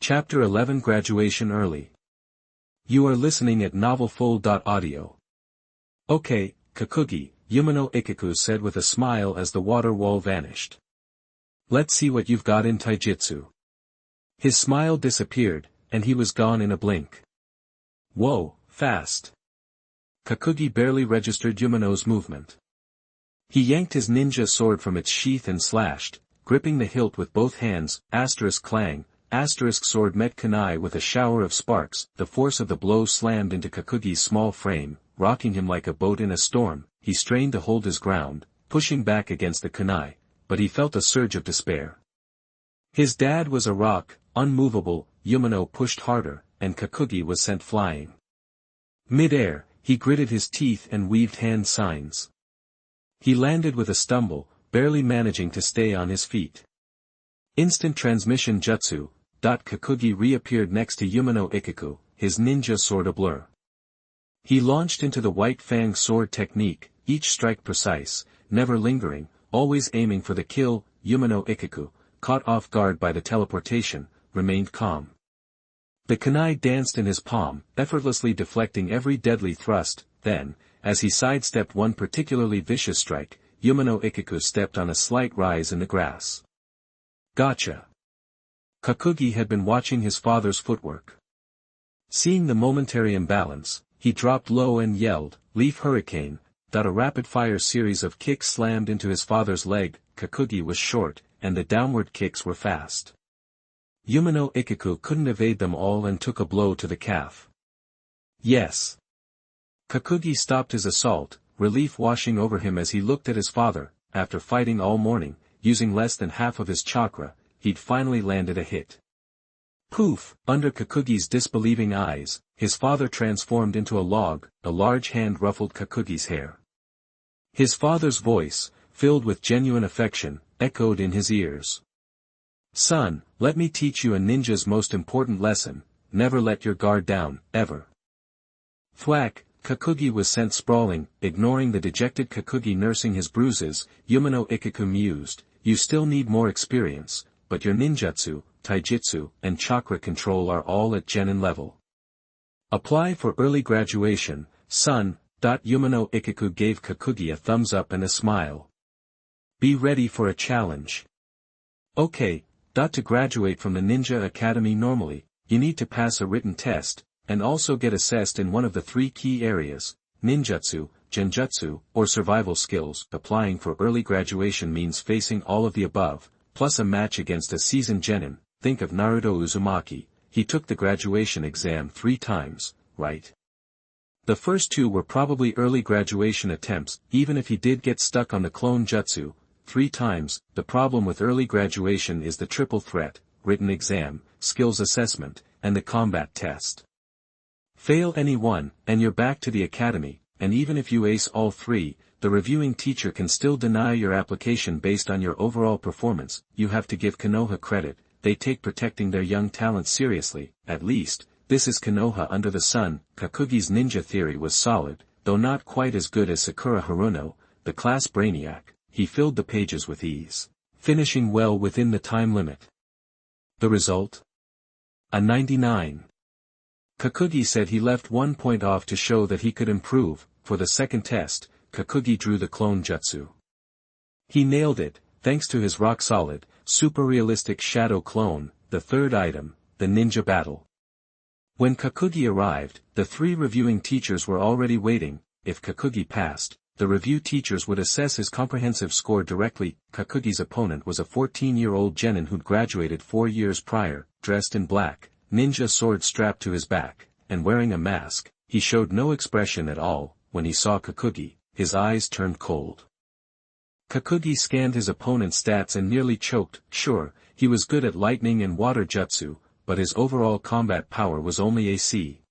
Chapter 11 Graduation Early. You are listening at novelfull.audio. Okay, Kakugi, Umino Iruka said with a smile as the water wall vanished. Let's see what you've got in taijutsu. His smile disappeared, and he was gone in a blink. Whoa, fast. Kakugi barely registered Umino's movement. He yanked his ninja sword from its sheath and slashed, gripping the hilt with both hands, clang, sword met kunai with a shower of sparks. The force of the blow slammed into Kakugi's small frame, rocking him like a boat in a storm. He strained to hold his ground, pushing back against the kunai, but he felt a surge of despair. His dad was a rock, unmovable. Umino pushed harder, and Kakugi was sent flying. Mid-air, he gritted his teeth and weaved hand signs. He landed with a stumble, barely managing to stay on his feet. Instant transmission jutsu. Kakugi reappeared next to Umino Iruka, his ninja sword a blur. He launched into the white Fang sword technique, each strike precise, never lingering, always aiming for the kill. Umino Iruka, caught off guard by the teleportation, remained calm. The kunai danced in his palm, effortlessly deflecting every deadly thrust. Then, as he sidestepped one particularly vicious strike, Umino Iruka stepped on a slight rise in the grass. Gotcha. Kakugi had been watching his father's footwork. Seeing the momentary imbalance, he dropped low and yelled, "Leaf Hurricane!" A rapid-fire series of kicks slammed into his father's leg. Kakugi was short, and the downward kicks were fast. Umino Iruka couldn't evade them all and took a blow to the calf. Yes. Kakugi stopped his assault, relief washing over him as he looked at his father. After fighting all morning, using less than half of his chakra, he'd finally landed a hit. Poof! Under Kakugi's disbelieving eyes, his father transformed into a log. A large hand ruffled Kakugi's hair. His father's voice, filled with genuine affection, echoed in his ears. "Son, let me teach you a ninja's most important lesson, never let your guard down, ever." Thwack! Kakugi was sent sprawling, ignoring the dejected Kakugi nursing his bruises. Umino Iruka mused, "You still need more experience, but your ninjutsu, taijutsu, and chakra control are all at genin level. Apply for early graduation, son." Umino Iruka gave Kakugi a thumbs up and a smile. "Be ready for a challenge." "Okay." To graduate from the Ninja Academy normally, you need to pass a written test, and also get assessed in one of the three key areas, ninjutsu, genjutsu, or survival skills. Applying for early graduation means facing all of the above, plus a match against a seasoned genin. Think of Naruto Uzumaki. He took the graduation exam 3 times, right? The first 2 were probably early graduation attempts. Even if he did get stuck on the clone jutsu 3 times, the problem with early graduation is the triple threat, written exam, skills assessment, and the combat test. Fail any one, and you're back to the academy, and even if you ace all 3, the reviewing teacher can still deny your application based on your overall performance. You have to give Konoha credit, they take protecting their young talent seriously. At least, this is Konoha under the sun. Kakugi's ninja theory was solid, though not quite as good as Sakura Haruno, the class brainiac. He filled the pages with ease, finishing well within the time limit. The result? A 99. Kakugi said he left 1 point off to show that he could improve. For the second test, Kakugi drew the clone jutsu. He nailed it, thanks to his rock-solid, super-realistic shadow clone. The third item, the ninja battle. When Kakugi arrived, the 3 reviewing teachers were already waiting. If Kakugi passed, the review teachers would assess his comprehensive score directly. Kakugi's opponent was a 14-year-old genin who'd graduated 4 years prior, dressed in black, ninja sword strapped to his back, and wearing a mask. He showed no expression at all. When he saw Kakugi, his eyes turned cold. Kakugi scanned his opponent's stats and nearly choked. Sure, he was good at lightning and water jutsu, but his overall combat power was only a C.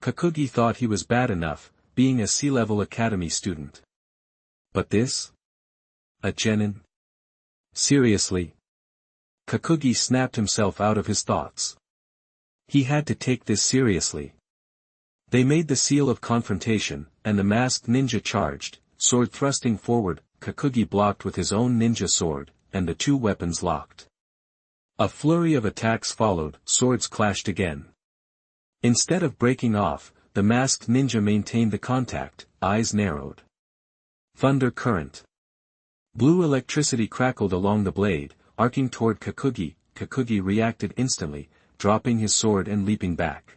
Kakugi thought he was bad enough, being a C-level academy student. But this? A genin? Seriously? Kakugi snapped himself out of his thoughts. He had to take this seriously. They made the seal of confrontation, and the masked ninja charged, sword thrusting forward. Kakugi blocked with his own ninja sword, and the 2 weapons locked. A flurry of attacks followed, swords clashed again. Instead of breaking off, the masked ninja maintained the contact, eyes narrowed. Thunder current. Blue electricity crackled along the blade, arcing toward Kakugi. Kakugi reacted instantly, dropping his sword and leaping back.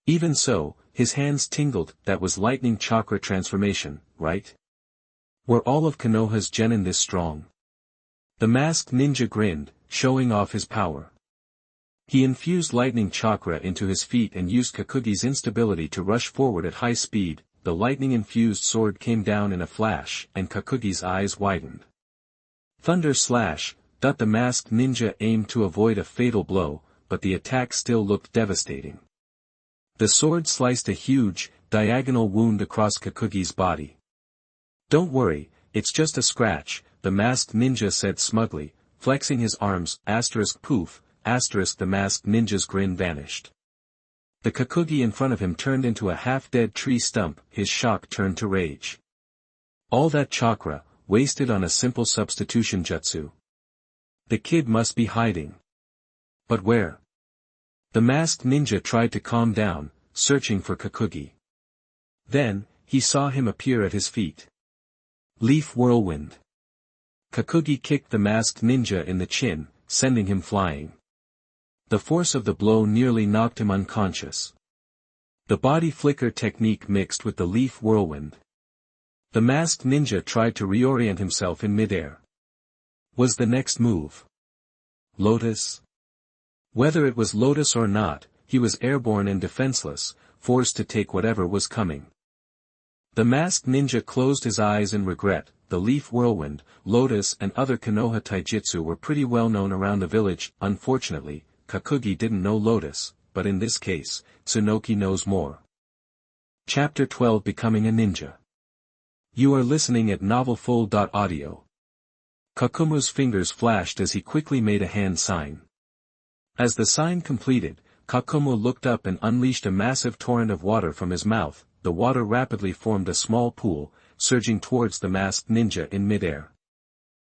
Even so, his hands tingled. That was lightning chakra transformation, right? Were all of Konoha's genin this strong? The masked ninja grinned, showing off his power. He infused lightning chakra into his feet and used Kakugi's instability to rush forward at high speed. The lightning-infused sword came down in a flash, and Kakugi's eyes widened. Thunder slash. The masked ninja aimed to avoid a fatal blow, but the attack still looked devastating. The sword sliced a huge, diagonal wound across Kakugi's body. "Don't worry, it's just a scratch," the masked ninja said smugly, flexing his arms. Poof, the masked ninja's grin vanished. The Kakugi in front of him turned into a half-dead tree stump. His shock turned to rage. All that chakra, wasted on a simple substitution jutsu. The kid must be hiding. But where? The masked ninja tried to calm down, searching for Kakugi. Then, he saw him appear at his feet. Leaf whirlwind. Kakugi kicked the masked ninja in the chin, sending him flying. The force of the blow nearly knocked him unconscious. The body flicker technique mixed with the leaf whirlwind. The masked ninja tried to reorient himself in midair. Was the next move Lotus? Whether it was Lotus or not, he was airborne and defenseless, forced to take whatever was coming. The masked ninja closed his eyes in regret. The leaf whirlwind, Lotus and other Konoha taijutsu were pretty well known around the village. Unfortunately, Kakugi didn't know Lotus, but in this case, Tsunoki knows more. Chapter 12 Becoming a Ninja. You are listening at novelfull.audio. Kakumu's fingers flashed as he quickly made a hand sign. As the sign completed, Kakumu looked up and unleashed a massive torrent of water from his mouth. The water rapidly formed a small pool, surging towards the masked ninja in midair.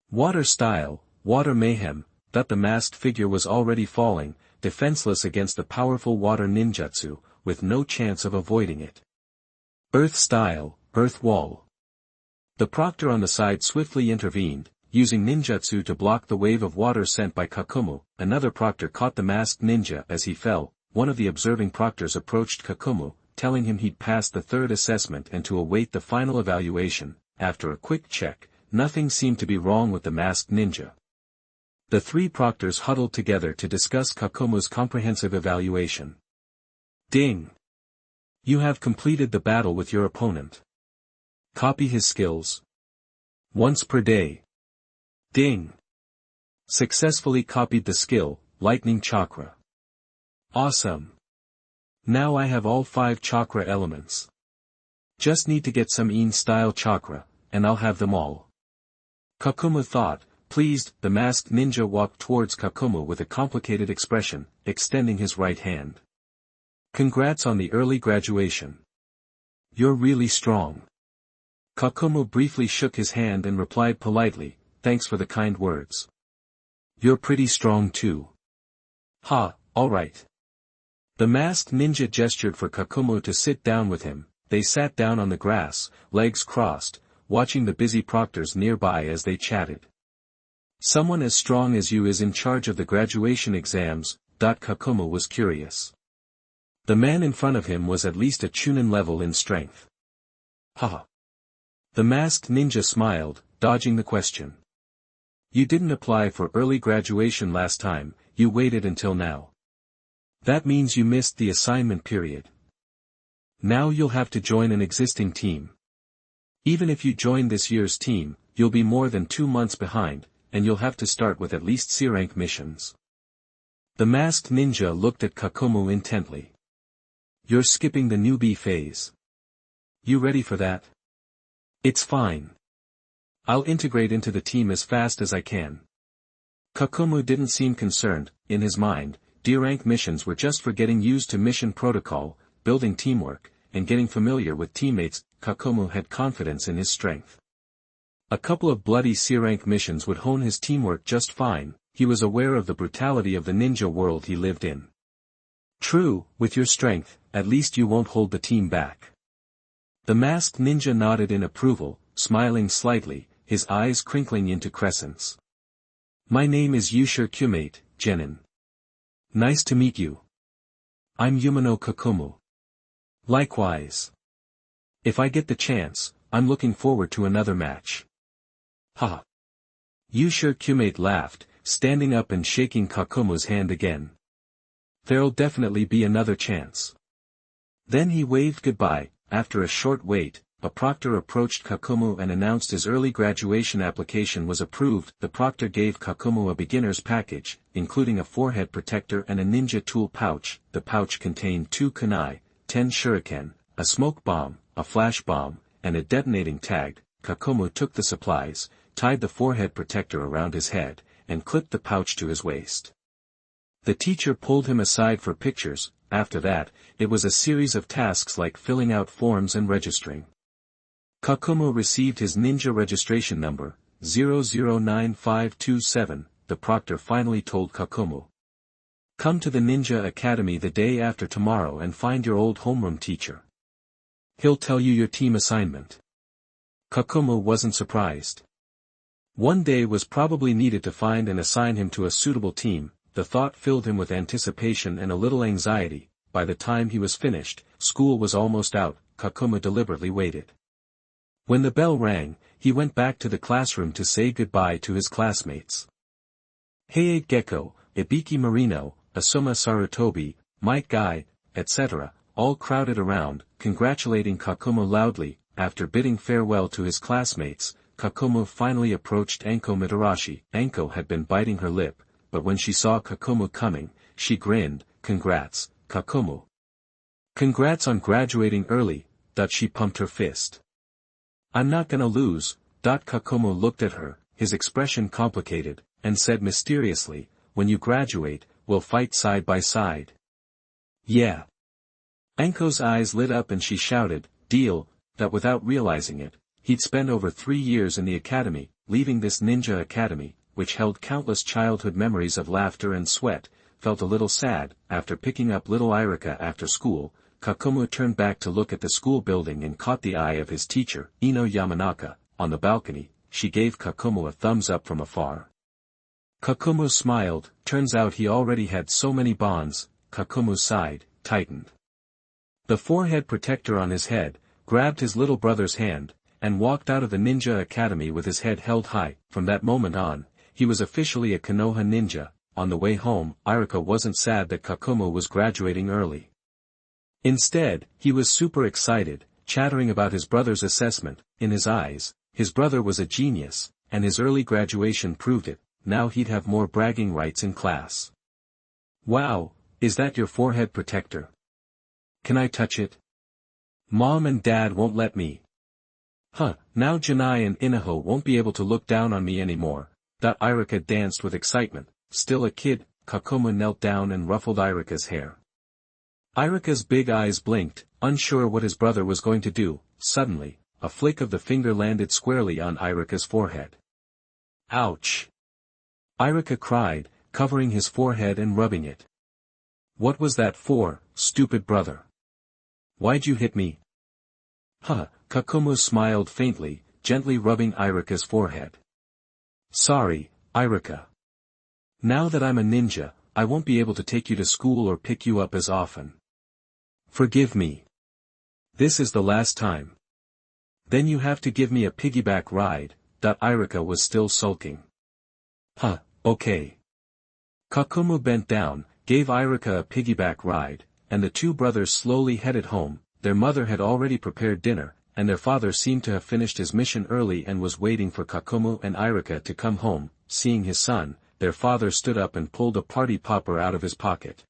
Water style, water mayhem. The masked figure was already falling, defenseless against the powerful water ninjutsu, with no chance of avoiding it. Earth style, earth wall. The proctor on the side swiftly intervened, using ninjutsu to block the wave of water sent by Kakumu. Another proctor caught the masked ninja as he fell. One of the observing proctors approached Kakumu, telling him he'd passed the third assessment and to await the final evaluation. After a quick check, nothing seemed to be wrong with the masked ninja. The three proctors huddled together to discuss Kakumu's comprehensive evaluation. Ding! You have completed the battle with your opponent. Copy his skills. Once per day. Ding! Successfully copied the skill, Lightning Chakra. Awesome! Now I have all 5 chakra elements. Just need to get some Ein-style chakra, and I'll have them all. Kakumu thought. Pleased, the masked ninja walked towards Kakumu with a complicated expression, extending his right hand. Congrats on the early graduation. You're really strong. Kakumu briefly shook his hand and replied politely, thanks for the kind words. You're pretty strong too. Ha, alright. The masked ninja gestured for Kakumu to sit down with him. They sat down on the grass, legs crossed, watching the busy proctors nearby as they chatted. Someone as strong as you is in charge of the graduation exams. Kakumu was curious. The man in front of him was at least a Chunin level in strength. Haha. The masked ninja smiled, dodging the question. You didn't apply for early graduation last time, you waited until now. That means you missed the assignment period. Now you'll have to join an existing team. Even if you join this year's team, you'll be more than 2 months behind, and you'll have to start with at least C-rank missions. The masked ninja looked at Kakumu intently. You're skipping the newbie phase. You ready for that? It's fine. I'll integrate into the team as fast as I can. Kakumu didn't seem concerned. In his mind, D-rank missions were just for getting used to mission protocol, building teamwork, and getting familiar with teammates. Kakumu had confidence in his strength. A couple of bloody C-rank missions would hone his teamwork just fine. he was aware of the brutality of the ninja world he lived in. True, with your strength, at least you won't hold the team back. The masked ninja nodded in approval, smiling slightly, his eyes crinkling into crescents. My name is Yusher Kumate, Genin. Nice to meet you. I'm Umino Kakumu. Likewise. If I get the chance, I'm looking forward to another match. Ha! Yusher Kumate laughed, standing up and shaking Kakumu's hand again. There'll definitely be another chance. Then he waved goodbye. After a short wait, a proctor approached Kakumu and announced his early graduation application was approved. The proctor gave Kakumu a beginner's package, including a forehead protector and a ninja tool pouch. The pouch contained 2 kunai, 10 shuriken, a smoke bomb, a flash bomb, and a detonating tag. Kakumu took the supplies, tied the forehead protector around his head, and clipped the pouch to his waist. The teacher pulled him aside for pictures. After that, it was a series of tasks like filling out forms and registering. Kakumu received his ninja registration number, 009527, the proctor finally told Kakumu. Come to the Ninja Academy the day after tomorrow and find your old homeroom teacher. He'll tell you your team assignment. Kakumu wasn't surprised. One day was probably needed to find and assign him to a suitable team. The thought filled him with anticipation and a little anxiety. By the time he was finished, school was almost out. Kakumu deliberately waited. When the bell rang, he went back to the classroom to say goodbye to his classmates. Heiei Gecko, Ibiki Marino, Asuma Sarutobi, Metkai, etc., all crowded around, congratulating Kakumu loudly. After bidding farewell to his classmates, Kakumu finally approached Anko Mitarashi. Anko had been biting her lip, but when she saw Kakumu coming, she grinned. Congrats, Kakumu. Congrats on graduating early. She pumped her fist. I'm not gonna lose. Kakumu looked at her, his expression complicated, and said mysteriously, when you graduate, we'll fight side by side. Yeah. Anko's eyes lit up and she shouted, deal. That without realizing it, he'd spent over 3 years in the academy. Leaving this ninja academy, which held countless childhood memories of laughter and sweat, felt a little sad. After picking up little Iruka after school, Kakumu turned back to look at the school building and caught the eye of his teacher, Ino Yamanaka, on the balcony. She gave Kakumu a thumbs up from afar. Kakumu smiled. Turns out he already had so many bonds. Kakumu sighed, tightened the forehead protector on his head, grabbed his little brother's hand, and walked out of the ninja academy with his head held high. From that moment on, he was officially a Konoha ninja. On the way home, Iruka wasn't sad that Kakumu was graduating early. Instead, he was super excited, chattering about his brother's assessment. In his eyes, his brother was a genius, and his early graduation proved it. Now he'd have more bragging rights in class. Wow, is that your forehead protector? Can I touch it? Mom and Dad won't let me. Huh, now Janai and Inaho won't be able to look down on me anymore. Iruka danced with excitement. Still a kid, Kakumu knelt down and ruffled Iruka's hair. Iruka's big eyes blinked, unsure what his brother was going to do. Suddenly, a flick of the finger landed squarely on Iruka's forehead. Ouch! Iruka cried, covering his forehead and rubbing it. What was that for, stupid brother? Why'd you hit me? Huh, Kakumu smiled faintly, gently rubbing Iruka's forehead. Sorry, Iruka. Now that I'm a ninja, I won't be able to take you to school or pick you up as often. Forgive me. This is the last time. Then you have to give me a piggyback ride. Iruka was still sulking. Huh, okay. Kakumu bent down, gave Iruka a piggyback ride, and the two brothers slowly headed home. Their mother had already prepared dinner, and their father seemed to have finished his mission early and was waiting for Kakumu and Iruka to come home. Seeing his son, their father stood up and pulled a party popper out of his pocket.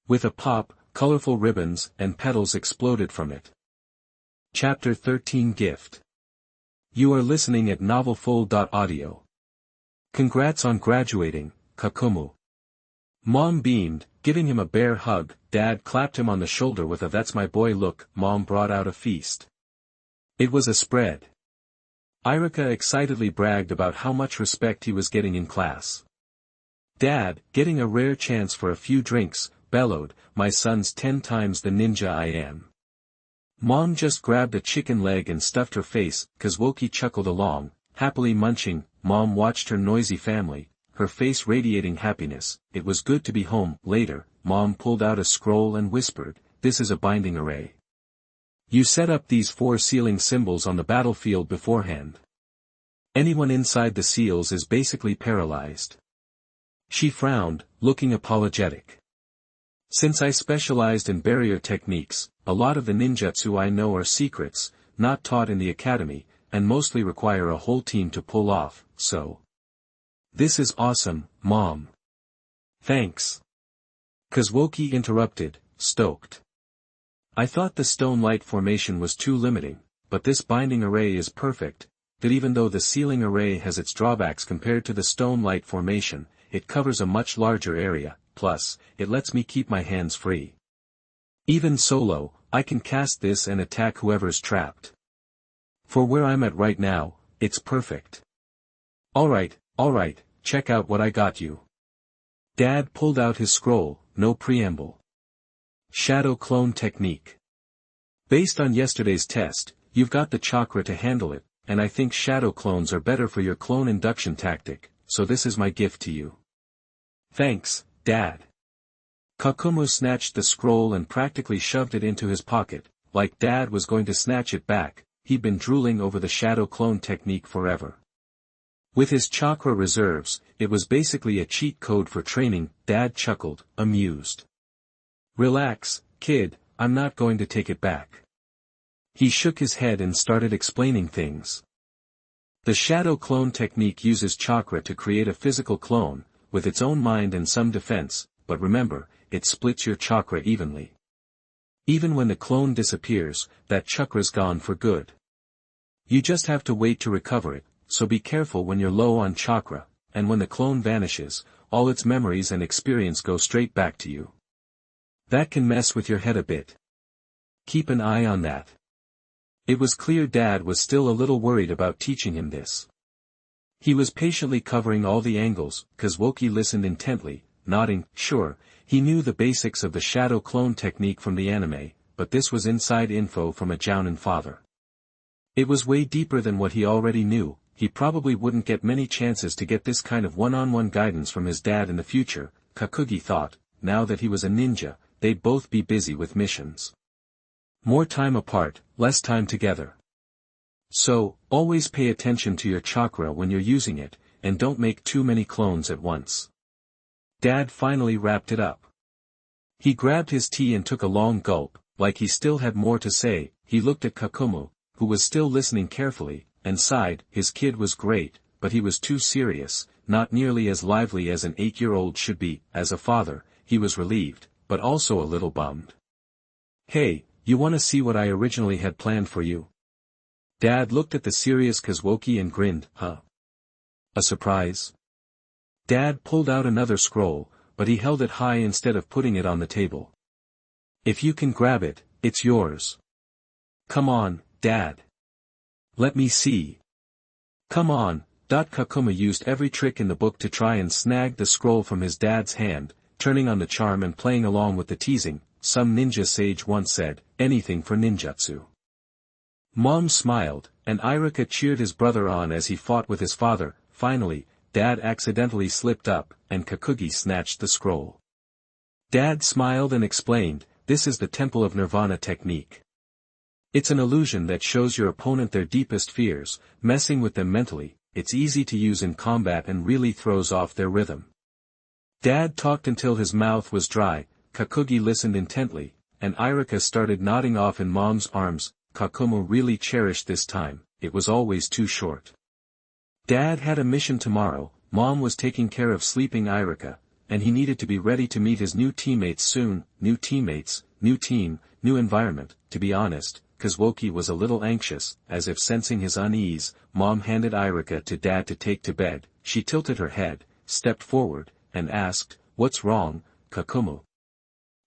With a pop, colorful ribbons and petals exploded from it. Chapter 13 Gift. You are listening at novelfull.audio. Congrats on graduating, Kakumu. Mom beamed, giving him a bear hug. Dad clapped him on the shoulder with a "that's my boy" look. Mom brought out a feast. It was a spread. Iruka excitedly bragged about how much respect he was getting in class. Dad, getting a rare chance for a few drinks, bellowed, my son's 10 times the ninja I am. Mom just grabbed a chicken leg and stuffed her face, Kazuki chuckled along, happily munching. Mom watched her noisy family, her face radiating happiness. It was good to be home. Later, Mom pulled out a scroll and whispered, this is a binding array. You set up these 4 sealing symbols on the battlefield beforehand. Anyone inside the seals is basically paralyzed. She frowned, looking apologetic. Since I specialized in barrier techniques, a lot of the ninjutsu I know are secrets, not taught in the academy, and mostly require a whole team to pull off, so. This is awesome, Mom. Thanks. Kazuki interrupted, stoked. I thought the stone light formation was too limiting, but this binding array is perfect, that even though the sealing array has its drawbacks compared to the stone light formation, it covers a much larger area, plus, it lets me keep my hands free. Even solo, I can cast this and attack whoever's trapped. For where I'm at right now, it's perfect. Alright, check out what I got you. Dad pulled out his scroll, no preamble. Shadow clone technique. Based on yesterday's test, you've got the chakra to handle it, and I think shadow clones are better for your clone induction tactic, so this is my gift to you. Thanks, Dad. Kakumu snatched the scroll and practically shoved it into his pocket, like Dad was going to snatch it back. He'd been drooling over the shadow clone technique forever. With his chakra reserves, it was basically a cheat code for training. Dad chuckled, amused. Relax, kid, I'm not going to take it back. He shook his head and started explaining things. The shadow clone technique uses chakra to create a physical clone, with its own mind and some defense, but remember, it splits your chakra evenly. Even when the clone disappears, that chakra's gone for good. You just have to wait to recover it, so be careful when you're low on chakra, and when the clone vanishes, all its memories and experience go straight back to you. That can mess with your head a bit. Keep an eye on that. It was clear Dad was still a little worried about teaching him this. He was patiently covering all the angles. Kazuki listened intently, nodding, sure, he knew the basics of the shadow clone technique from the anime, but this was inside info from a Jounin father. It was way deeper than what he already knew. He probably wouldn't get many chances to get this kind of one-on-one guidance from his dad in the future, Kakugi thought. Now that he was a ninja, they'd both be busy with missions. More time apart, less time together. So, always pay attention to your chakra when you're using it, and don't make too many clones at once. Dad finally wrapped it up. He grabbed his tea and took a long gulp, like he still had more to say. He looked at Kakumu, who was still listening carefully, and sighed. His kid was great, but he was too serious, not nearly as lively as an 8-year-old should be. As a father, he was relieved, but also a little bummed. Hey, you want to see what I originally had planned for you? Dad looked at the serious Kazuki and grinned, huh? A surprise? Dad pulled out another scroll, but he held it high instead of putting it on the table. If you can grab it, it's yours. Come on, Dad. Let me see. Come on. Kakumu used every trick in the book to try and snag the scroll from his dad's hand, turning on the charm and playing along with the teasing. Some ninja sage once said, anything for ninjutsu. Mom smiled, and Iruka cheered his brother on as he fought with his father. Finally, Dad accidentally slipped up, and Kakugi snatched the scroll. Dad smiled and explained, this is the Temple of Nirvana technique. It's an illusion that shows your opponent their deepest fears, messing with them mentally. It's easy to use in combat and really throws off their rhythm. Dad talked until his mouth was dry. Kakugi listened intently, and Iruka started nodding off in Mom's arms. Kakumu really cherished this time, it was always too short. Dad had a mission tomorrow. Mom was taking care of sleeping Iruka, and he needed to be ready to meet his new teammates soon. New teammates, new team, new environment. To be honest, Kazuki was a little anxious. As if sensing his unease, Mom handed Iruka to Dad to take to bed. She tilted her head, stepped forward, and asked, what's wrong, Kakumu?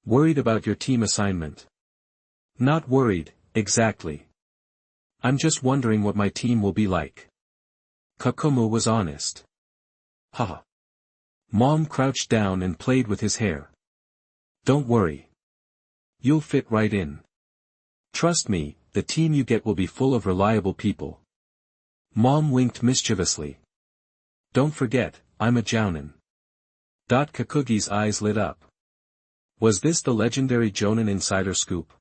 Worried about your team assignment? Not worried, exactly. I'm just wondering what my team will be like. Kakumu was honest. Haha. Mom crouched down and played with his hair. Don't worry. You'll fit right in. Trust me, the team you get will be full of reliable people. Mom winked mischievously. Don't forget, I'm a jounin. Kakugi's eyes lit up. Was this the legendary jounin insider scoop?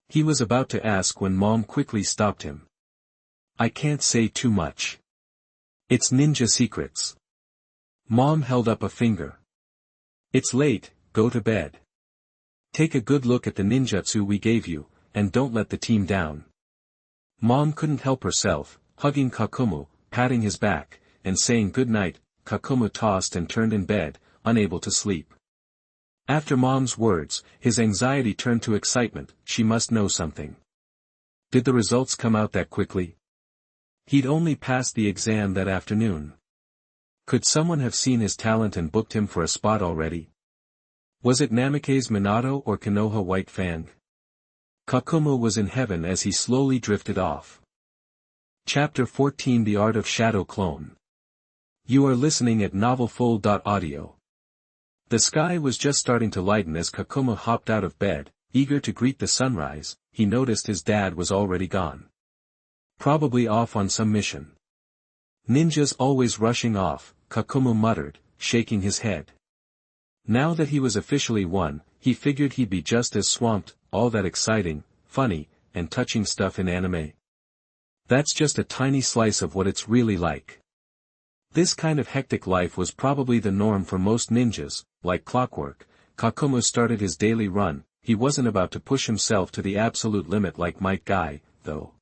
He was about to ask when Mom quickly stopped him. I can't say too much. It's ninja secrets. Mom held up a finger. It's late, go to bed. Take a good look at the ninjutsu we gave you, and don't let the team down. Mom couldn't help herself, hugging Kakumu, patting his back, and saying good night. Kakumu tossed and turned in bed, unable to sleep. After Mom's words, his anxiety turned to excitement. She must know something. Did the results come out that quickly? He'd only passed the exam that afternoon. Could someone have seen his talent and booked him for a spot already? Was it Namikaze Minato or Konoha White Fang? Kakumu was in heaven as he slowly drifted off. Chapter 14 The Art of Shadow Clone. You are listening at novelfull.audio. The sky was just starting to lighten as Kakumu hopped out of bed, eager to greet the sunrise. He noticed his dad was already gone. Probably off on some mission. Ninjas always rushing off, Kakumu muttered, shaking his head. Now that he was officially one, he figured he'd be just as swamped, all that exciting, funny, and touching stuff in anime. That's just a tiny slice of what it's really like. This kind of hectic life was probably the norm for most ninjas. Like clockwork, Kakumu started his daily run. He wasn't about to push himself to the absolute limit like Metkai, though.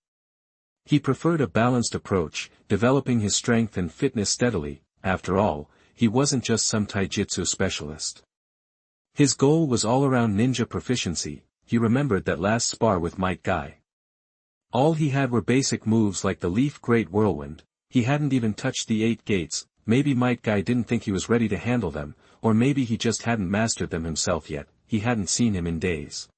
He preferred a balanced approach, developing his strength and fitness steadily. After all, he wasn't just some taijutsu specialist. His goal was all-around ninja proficiency. He remembered that last spar with Metkai. All he had were basic moves like the Leaf Great Whirlwind. He hadn't even touched the 8 gates. Maybe Metkai didn't think he was ready to handle them, or maybe he just hadn't mastered them himself yet. He hadn't seen him in days.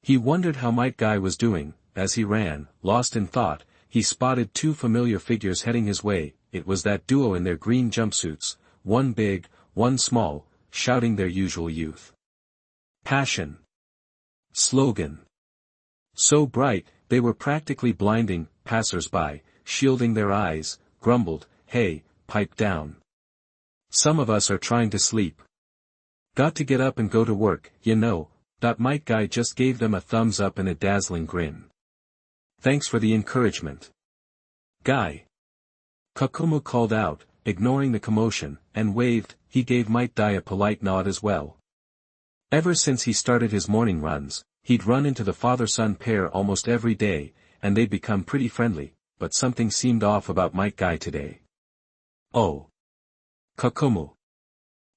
He wondered how Metkai was doing. As he ran, lost in thought, he spotted 2 familiar figures heading his way. It was that duo in their green jumpsuits, one big, one small, shouting their usual youth passion slogan. So bright, they were practically blinding passers-by, shielding their eyes, grumbled, "Hey, pipe down. Some of us are trying to sleep. Got to get up and go to work, you know." Metkai just gave them a thumbs up and a dazzling grin. "Thanks for the encouragement, guy." Kakumu called out, ignoring the commotion, and waved. He gave Metkai a polite nod as well. Ever since he started his morning runs, he'd run into the father-son pair almost every day, and they'd become pretty friendly, but something seemed off about Metkai today. "Oh. Kakumu.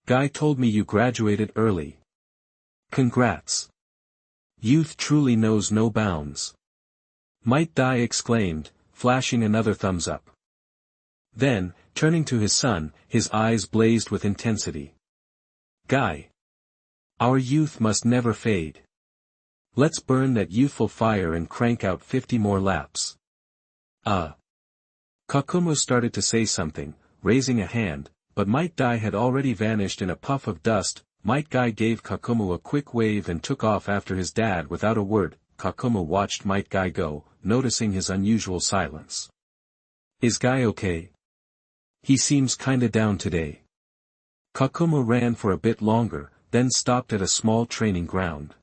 Guy told me you graduated early. Congrats. Youth truly knows no bounds." Metkai exclaimed, flashing another thumbs up. Then, turning to his son, his eyes blazed with intensity. "Guy. Our youth must never fade. Let's burn that youthful fire and crank out 50 more laps." Kakumu started to say something, raising a hand, but Metkai had already vanished in a puff of dust. Metkai gave Kakumu a quick wave and took off after his dad without a word. Kakumu watched Metkai go, noticing his unusual silence. "Is Guy okay? He seems kinda down today." Kakumu ran for a bit longer, then stopped at a small training ground.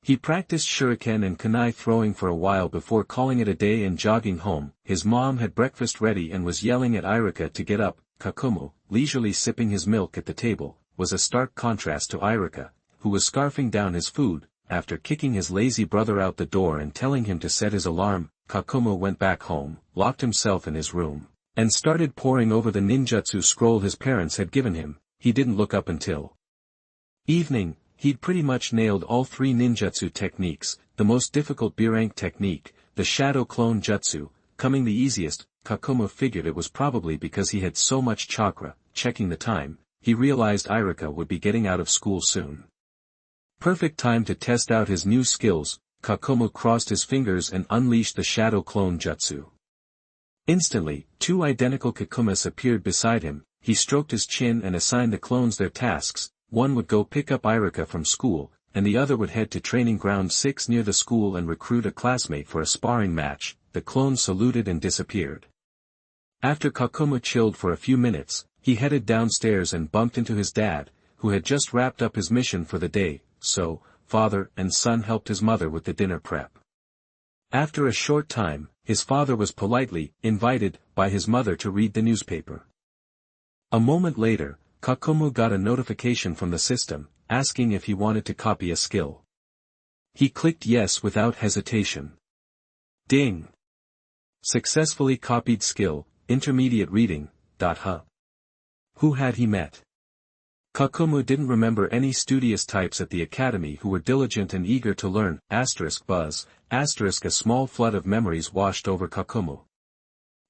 He practiced shuriken and kunai throwing for a while before calling it a day and jogging home. His mom had breakfast ready and was yelling at Iruka to get up. Kakumu, leisurely sipping his milk at the table, was a stark contrast to Iruka, who was scarfing down his food. After kicking his lazy brother out the door and telling him to set his alarm, Kakumu went back home, locked himself in his room, and started poring over the ninjutsu scroll his parents had given him. He didn't look up until evening. He'd pretty much nailed all 3 ninjutsu techniques, the most difficult B-rank technique, the shadow clone jutsu, coming the easiest. Kakumu figured it was probably because he had so much chakra. Checking the time, he realized Iruka would be getting out of school soon. Perfect time to test out his new skills. Kakumu crossed his fingers and unleashed the shadow clone jutsu. Instantly, 2 identical Kakumas appeared beside him. he stroked his chin and assigned the clones their tasks. One would go pick up Iruka from school, and the other would head to training ground 6 near the school and recruit a classmate for a sparring match. The clone saluted and disappeared. After Kakumu chilled for a few minutes, he headed downstairs and bumped into his dad, who had just wrapped up his mission for the day, so, father and son helped his mother with the dinner prep. After a short time, his father was politely invited by his mother to read the newspaper. A moment later, Kakumu got a notification from the system, asking if he wanted to copy a skill. He clicked yes without hesitation. Ding! Successfully copied skill, intermediate reading, huh? Who had he met? Kakumu didn't remember any studious types at the academy who were diligent and eager to learn, buzz, a small flood of memories washed over Kakumu.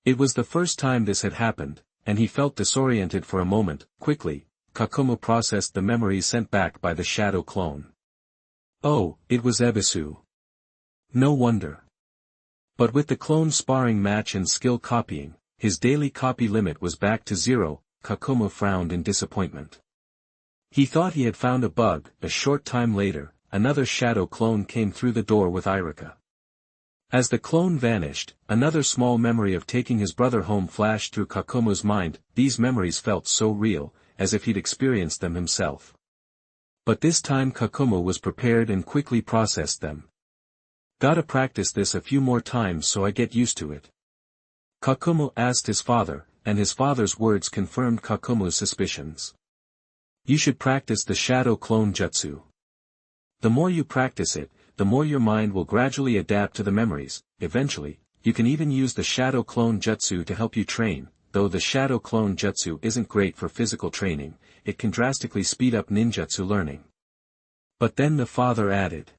It was the first time this had happened, and he felt disoriented for a moment. Quickly, Kakumu processed the memories sent back by the shadow clone. Oh, it was Ebisu. No wonder. But with the clone sparring match and skill copying, his daily copy limit was back to 0, Kakumu frowned in disappointment. He thought he had found a bug. A short time later, another shadow clone came through the door with Iruka. As the clone vanished, another small memory of taking his brother home flashed through Kakumu's mind. These memories felt so real, as if he'd experienced them himself. But this time Kakumu was prepared and quickly processed them. Gotta practice this a few more times so I get used to it. Kakumu asked his father, and his father's words confirmed Kakumu's suspicions. You should practice the shadow clone jutsu. The more you practice it, the more your mind will gradually adapt to the memories. Eventually, you can even use the shadow clone jutsu to help you train. Though the shadow clone jutsu isn't great for physical training, it can drastically speed up ninjutsu learning. But then the father added.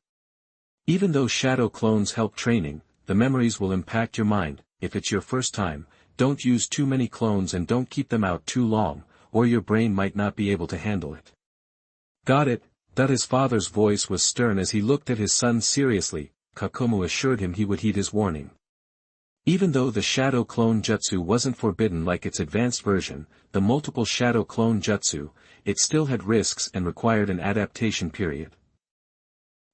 Even though shadow clones help training, the memories will impact your mind. If it's your first time, don't use too many clones and don't keep them out too long, or your brain might not be able to handle it. Got it? That his father's voice was stern as he looked at his son seriously. Kakumu assured him he would heed his warning. Even though the shadow clone jutsu wasn't forbidden like its advanced version, the multiple shadow clone jutsu, it still had risks and required an adaptation period.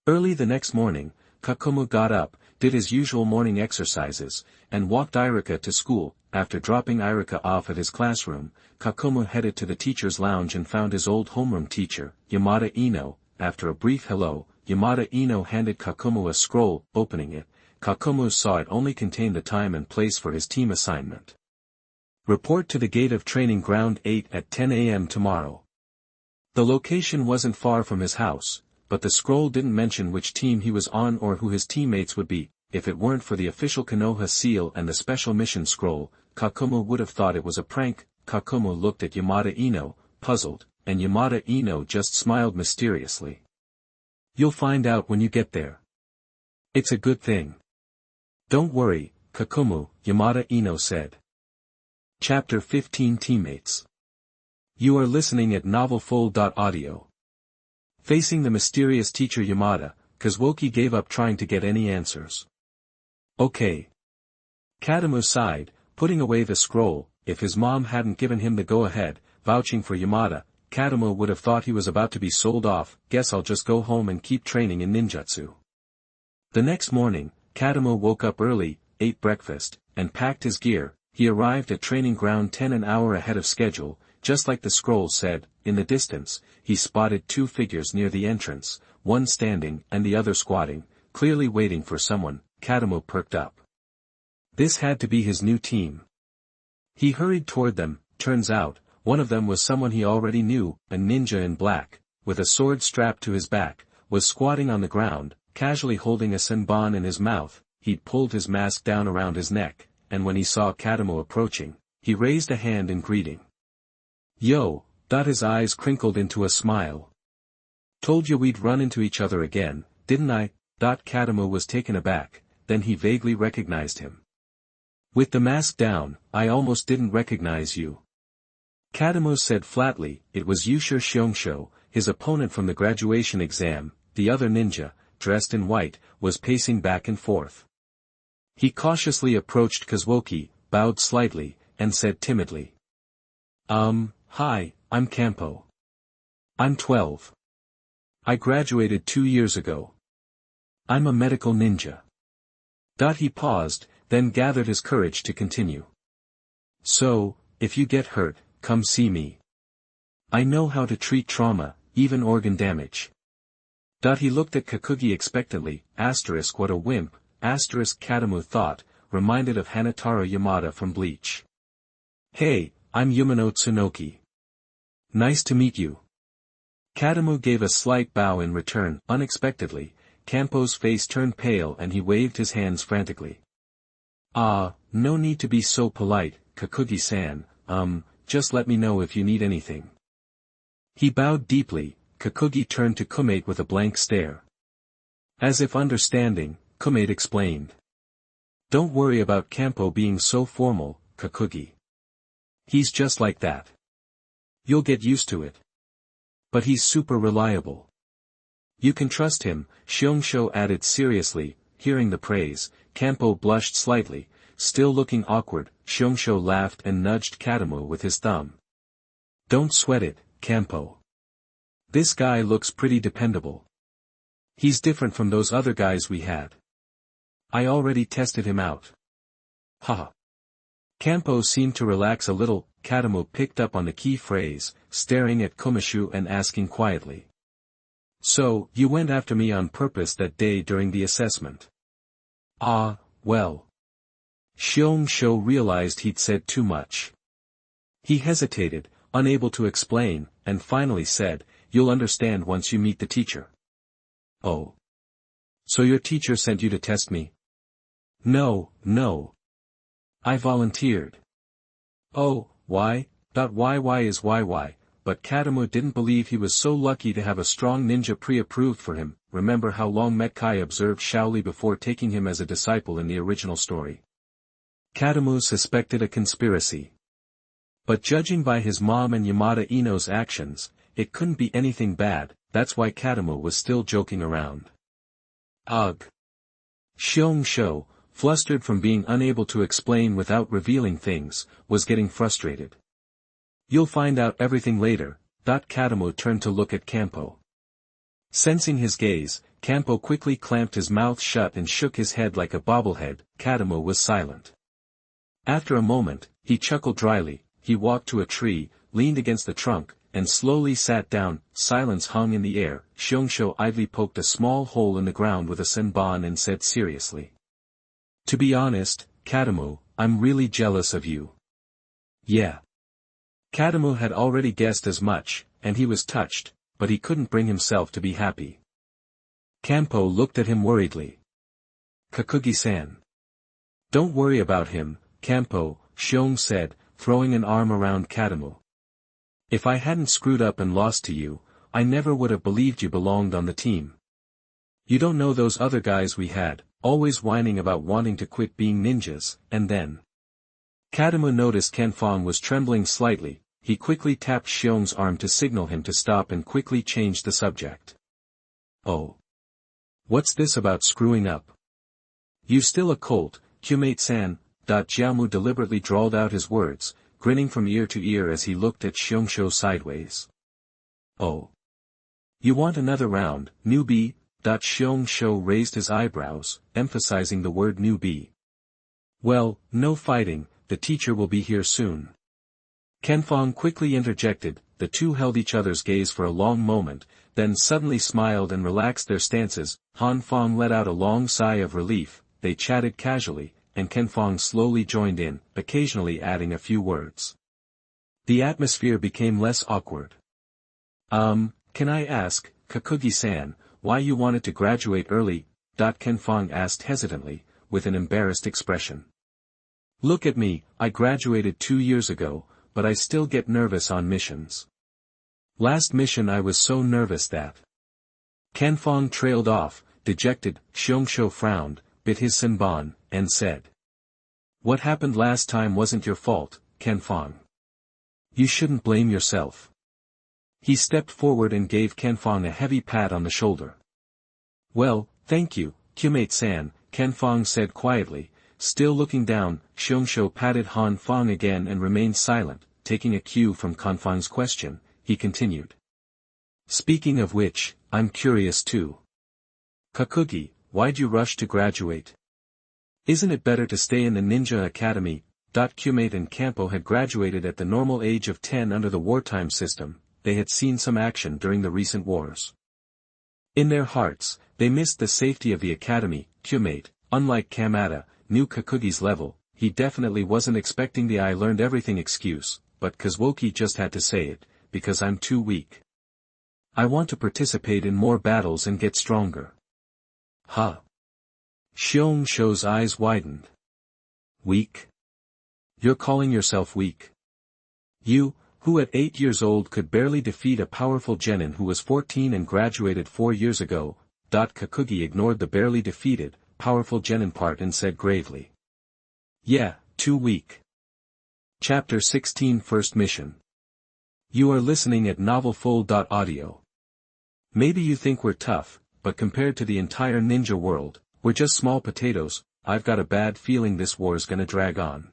Early the next morning, Kakumu got up, did his usual morning exercises, and walked Iruka to school. After dropping Iruka off at his classroom, Kakumu headed to the teacher's lounge and found his old homeroom teacher, Yamada Ino. After a brief hello, Yamada Ino handed Kakumu a scroll. Opening it, Kakumu saw it only contained the time and place for his team assignment. Report to the gate of training ground 8 at 10 a.m. tomorrow. The location wasn't far from his house, but the scroll didn't mention which team he was on or who his teammates would be. If it weren't for the official Konoha seal and the special mission scroll, Kakumu would have thought it was a prank. Kakumu looked at Yamada Ino, puzzled, and Yamada Ino just smiled mysteriously. You'll find out when you get there. It's a good thing. Don't worry, Kakumu, Yamada Ino said. Chapter 15 Teammates. You are listening at novelfull.audio. Facing the mysterious teacher Yamada, Kazuoki gave up trying to get any answers. Okay. Kakumu sighed, putting away the scroll. If his mom hadn't given him the go-ahead, vouching for Yamada, Kakumu would have thought he was about to be sold off. Guess I'll just go home and keep training in ninjutsu. The next morning, Kakumu woke up early, ate breakfast, and packed his gear. He arrived at training ground 10 an hour ahead of schedule, just like the scroll said. In the distance, he spotted 2 figures near the entrance, one standing and the other squatting, clearly waiting for someone. Kakumu perked up. This had to be his new team. He hurried toward them. Turns out, one of them was someone he already knew. A ninja in black, with a sword strapped to his back, was squatting on the ground, casually holding a senbon in his mouth. He'd pulled his mask down around his neck, and when he saw Kakumu approaching, he raised a hand in greeting. Yo! His eyes crinkled into a smile. Told you we'd run into each other again, didn't I? Kakumu was taken aback, then he vaguely recognized him. With the mask down, I almost didn't recognize you. Kakumu said flatly. It was Yusha Shiongsho, his opponent from the graduation exam. The other ninja, dressed in white, was pacing back and forth. He cautiously approached Kazuoki, bowed slightly, and said timidly. Hi, I'm Campo. I'm 12. I graduated 2 years ago. I'm a medical ninja. He paused, then gathered his courage to continue. So, if you get hurt, come see me. I know how to treat trauma, even organ damage. He looked at Kakugi expectantly, what a wimp, Kakumu thought, reminded of Hanataro Yamada from Bleach. Hey, I'm Umino Tsunoki. Nice to meet you. Kakumu gave a slight bow in return. Unexpectedly, Campo's face turned pale and he waved his hands frantically. No need to be so polite, Kakugi-san, just let me know if you need anything. He bowed deeply. Kakugi turned to Kumate with a blank stare. As if understanding, Kumate explained. Don't worry about Campo being so formal, Kakugi. He's just like that. You'll get used to it. But he's super reliable. You can trust him, Xiongshou added seriously. Hearing the praise, Campo blushed slightly, still looking awkward. Xiongshou laughed and nudged Kakumu with his thumb. Don't sweat it, Campo. This guy looks pretty dependable. He's different from those other guys we had. I already tested him out. Haha. Campo seemed to relax a little. Kakumu picked up on the key phrase, staring at Kumashu and asking quietly. So, you went after me on purpose that day during the assessment? Well. Xiongshou realized he'd said too much. He hesitated, unable to explain, and finally said, You'll understand once you meet the teacher. Oh. So your teacher sent you to test me? No. I volunteered. Oh, why? Why is why, but Kakumu didn't believe he was so lucky to have a strong ninja pre-approved for him. Remember how long Metkai observed Shaoli before taking him as a disciple in the original story. Kakumu suspected a conspiracy. But judging by his mom and Yamada Ino's actions, it couldn't be anything bad. That's why Kakumu was still joking around. Ugh. Xiongshou, flustered from being unable to explain without revealing things, was getting frustrated. You'll find out everything later. Kakumu turned to look at Campo. Sensing his gaze, Campo quickly clamped his mouth shut and shook his head like a bobblehead. Kakumu was silent. After a moment, he chuckled dryly. He walked to a tree, leaned against the trunk, and slowly sat down. Silence hung in the air. Xiongshou idly poked a small hole in the ground with a senbon and said seriously. To be honest, Kakumu, I'm really jealous of you. Yeah. Kakumu had already guessed as much, and he was touched, but he couldn't bring himself to be happy. Campo looked at him worriedly. Kakugi-san. Don't worry about him, Campo, Xiong said, throwing an arm around Kakumu. If I hadn't screwed up and lost to you, I never would have believed you belonged on the team. You don't know those other guys we had, always whining about wanting to quit being ninjas, and then. Kakumu noticed Fang was trembling slightly. He quickly tapped Xiong's arm to signal him to stop and quickly changed the subject. Oh. What's this about screwing up? You still a colt, Kumate-san. Jiamu deliberately drawled out his words, grinning from ear to ear as he looked at Xiongshou sideways. Oh. You want another round, newbie? Xiongshou raised his eyebrows, emphasizing the word newbie. Well, no fighting, the teacher will be here soon. Fang quickly interjected. The two held each other's gaze for a long moment, then suddenly smiled and relaxed their stances. Fang let out a long sigh of relief. They chatted casually, and Fang slowly joined in, occasionally adding a few words. The atmosphere became less awkward. Can I ask, Kakugi-san, why you wanted to graduate early? Fang asked hesitantly, with an embarrassed expression. Look at me, I graduated 2 years ago, but I still get nervous on missions. Last mission I was so nervous that. Fang trailed off, dejected. Xiongshou frowned, bit his senbon, and said. What happened last time wasn't your fault, Fang. You shouldn't blame yourself. He stepped forward and gave Fang a heavy pat on the shoulder. Well, thank you, Kumate-san, Fang said quietly, still looking down. Xiongshou patted Fang again and remained silent, taking a cue from Fang's question, he continued. Speaking of which, I'm curious too. Kakugi, why'd you rush to graduate? Isn't it better to stay in the ninja academy? Kyuubi and Campo had graduated at the normal age of 10 under the wartime system. They had seen some action during the recent wars. In their hearts, they missed the safety of the academy. Kyuubi, unlike Kamada, knew Kakugi's level. He definitely wasn't expecting the "I learned everything" excuse, but Kazuoki just had to say it, because I'm too weak. I want to participate in more battles and get stronger. Huh? Xiongshou's eyes widened. Weak? You're calling yourself weak? You, who at 8 years old could barely defeat a powerful genin who was 14 and graduated 4 years ago. Kakugi ignored the barely defeated, powerful genin part and said gravely. Yeah, too weak. Chapter 16 First Mission. You are listening at novelfull.audio. Maybe you think we're tough, but compared to the entire ninja world, we're just small potatoes. I've got a bad feeling this war's gonna drag on.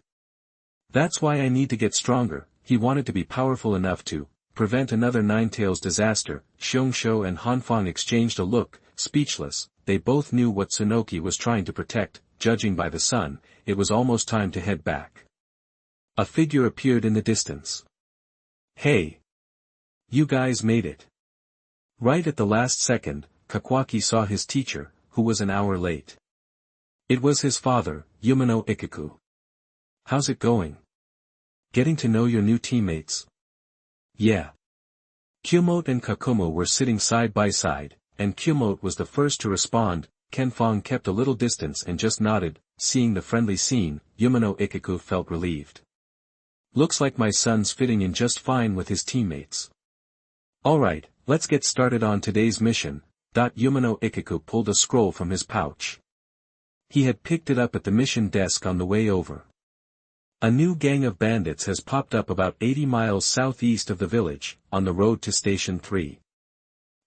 That's why I need to get stronger. He wanted to be powerful enough to prevent another Ninetales disaster. Xiongshou and Fang exchanged a look, speechless. They both knew what Tsunoki was trying to protect. Judging by the sun, it was almost time to head back. A figure appeared in the distance. Hey! You guys made it. Right at the last second, Kakugi saw his teacher, who was an hour late. It was his father, Umino Iruka. How's it going? Getting to know your new teammates? Yeah. Kyuubi and Kakumu were sitting side by side, and Kyuubi was the first to respond. Fang kept a little distance and just nodded. Seeing the friendly scene, Umino Iruka felt relieved. Looks like my son's fitting in just fine with his teammates. Alright, let's get started on today's mission. Umino Iruka pulled a scroll from his pouch. He had picked it up at the mission desk on the way over. A new gang of bandits has popped up about 80 miles southeast of the village, on the road to Station 3.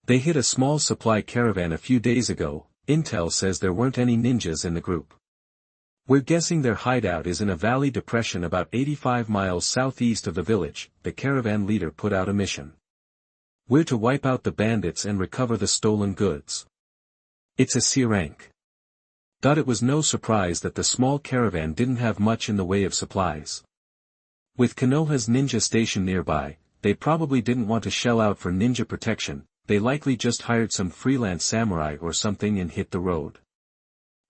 They hit a small supply caravan a few days ago. Intel says there weren't any ninjas in the group. We're guessing their hideout is in a valley depression about 85 miles southeast of the village. The caravan leader put out a mission. We're to wipe out the bandits and recover the stolen goods. It's a C rank. It was no surprise that the small caravan didn't have much in the way of supplies. With Konoha's ninja station nearby, they probably didn't want to shell out for ninja protection. They likely just hired some freelance samurai or something and hit the road.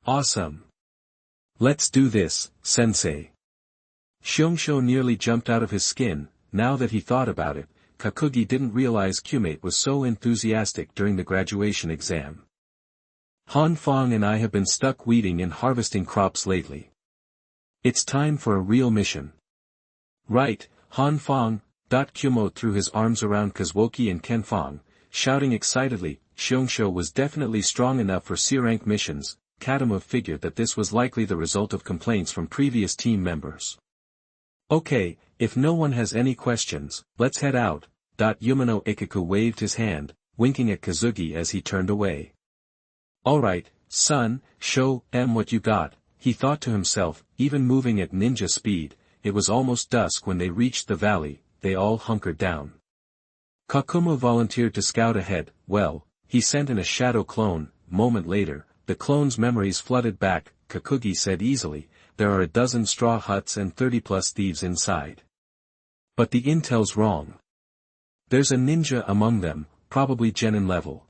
Awesome. Let's do this, sensei. Xiongshou nearly jumped out of his skin. Now that he thought about it, Kakugi didn't realize Kyuubi was so enthusiastic during the graduation exam. Fang and I have been stuck weeding and harvesting crops lately. It's time for a real mission. Right, Fang. Kyuubi threw his arms around Kazuoki and Fang, shouting excitedly. Xiongshou was definitely strong enough for C-rank missions. Kakumu figured that this was likely the result of complaints from previous team members. Okay, if no one has any questions, let's head out. Umino Iruka waved his hand, winking at Kazuki as he turned away. Alright, son, show em what you got, he thought to himself. Even moving at ninja speed, it was almost dusk when they reached the valley. They all hunkered down. Kakumu volunteered to scout ahead. Well, he sent in a shadow clone. Moment later, the clone's memories flooded back. Kakugi said easily, there are a dozen straw huts and 30+ thieves inside. But the intel's wrong. There's a ninja among them, probably genin level.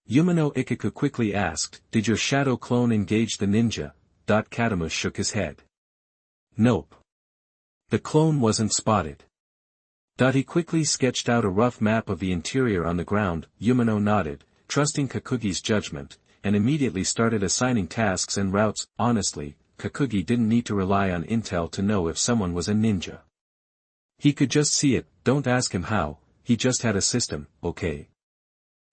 Umino Iruka quickly asked, did your shadow clone engage the ninja? Kakumu shook his head. Nope. The clone wasn't spotted. He quickly sketched out a rough map of the interior on the ground. Umino nodded, trusting Kakugi's judgment, and immediately started assigning tasks and routes. Honestly, Kakugi didn't need to rely on intel to know if someone was a ninja. He could just see it. Don't ask him how, he just had a system. Okay.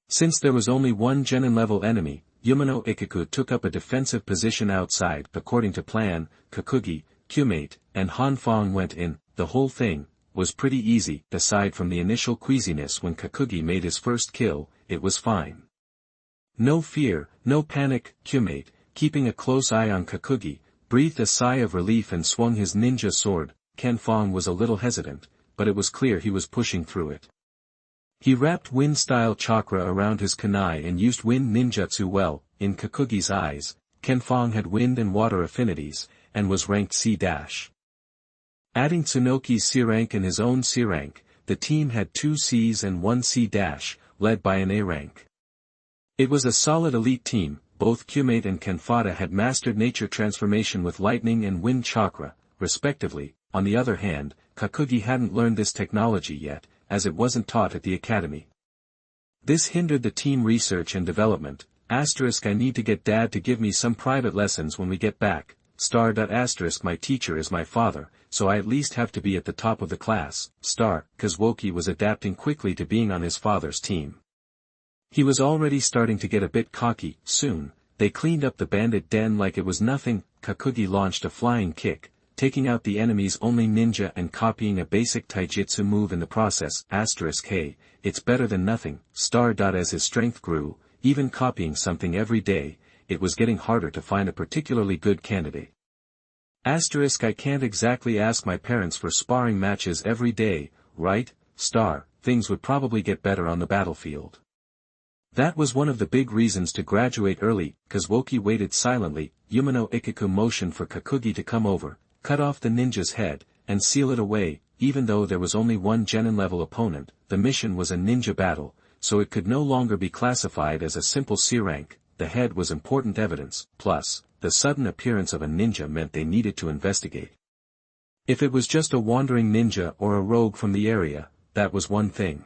Since there was only one genin-level enemy, Umino Iruka took up a defensive position outside. According to plan, Kakugi, Kyuubi, and Fang went in. The whole thing was pretty easy. Aside from the initial queasiness when Kakugi made his first kill, it was fine. No fear, no panic. Kyuubi, keeping a close eye on Kakugi, breathed a sigh of relief and swung his ninja sword. Fang was a little hesitant, but it was clear he was pushing through it. He wrapped wind-style chakra around his kunai and used wind ninjutsu well. In Kakugi's eyes, Fang had wind and water affinities, and was ranked C-. Adding Tsunoki's C rank and his own C rank, the team had 2 Cs and 1 C-, led by an A rank. It was a solid elite team. Both Kyuubi and Kanfata had mastered nature transformation with lightning and wind chakra, respectively. On the other hand, Kakugi hadn't learned this technology yet, as it wasn't taught at the academy. This hindered the team research and development. I need to get Dad to give me some private lessons when we get back. My teacher is my father, so I at least have to be at the top of the class. Kazuoki was adapting quickly to being on his father's team. He was already starting to get a bit cocky. Soon, they cleaned up the bandit den like it was nothing. Kakugi launched a flying kick, taking out the enemy's only ninja and copying a basic taijutsu move in the process. Hey, it's better than nothing. As his strength grew, even copying something every day, it was getting harder to find a particularly good candidate. I can't exactly ask my parents for sparring matches every day, right? Things would probably get better on the battlefield. That was one of the big reasons to graduate early. Kazuoki waited silently. Umino Iruka motioned for Kakugi to come over, cut off the ninja's head, and seal it away. Even though there was only one genin-level opponent, the mission was a ninja battle, so it could no longer be classified as a simple C rank. The head was important evidence, plus, the sudden appearance of a ninja meant they needed to investigate. If it was just a wandering ninja or a rogue from the area, that was one thing.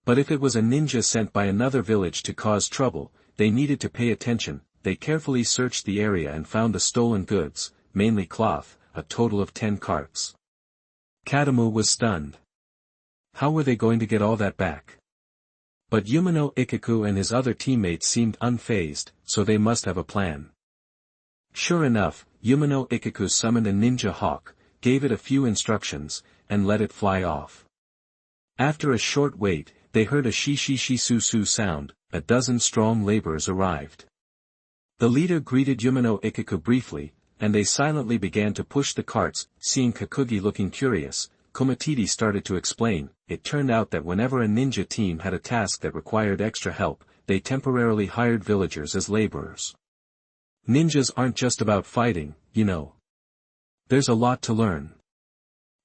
But if it was a ninja sent by another village to cause trouble, they needed to pay attention. They carefully searched the area and found the stolen goods, mainly cloth, a total of 10 carts. Kakumu was stunned. How were they going to get all that back? But Umino Iruka and his other teammates seemed unfazed, so they must have a plan. Sure enough, Umino Iruka summoned a ninja hawk, gave it a few instructions, and let it fly off. After a short wait, they heard a shi-shi-shi-su-su sound. A dozen strong laborers arrived. The leader greeted Umino Iruka briefly, and they silently began to push the carts. Seeing Kakugi looking curious, Komatiti started to explain. It turned out that whenever a ninja team had a task that required extra help, they temporarily hired villagers as laborers. Ninjas aren't just about fighting, you know. There's a lot to learn.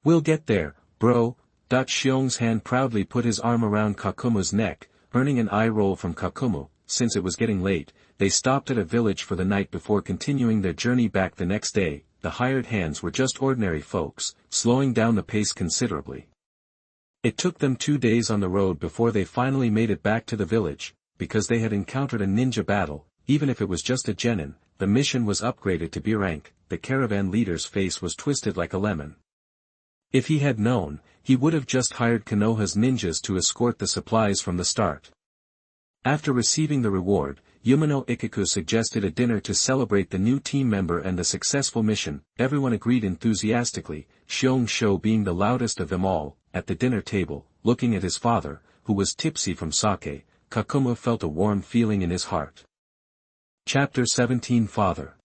We'll get there, bro. Xiong's hand proudly put his arm around Kakumu's neck, earning an eye roll from Kakumu. Since it was getting late, they stopped at a village for the night before continuing their journey back the next day. The hired hands were just ordinary folks, slowing down the pace considerably. It took them 2 days on the road before they finally made it back to the village. Because they had encountered a ninja battle, even if it was just a genin, the mission was upgraded to B rank. The caravan leader's face was twisted like a lemon. If he had known, he would have just hired Konoha's ninjas to escort the supplies from the start. After receiving the reward, Umino Iruka suggested a dinner to celebrate the new team member and the successful mission. Everyone agreed enthusiastically, Xiong Shou being the loudest of them all. At the dinner table, looking at his father, who was tipsy from sake, Kakumu felt a warm feeling in his heart. Chapter 17 Father.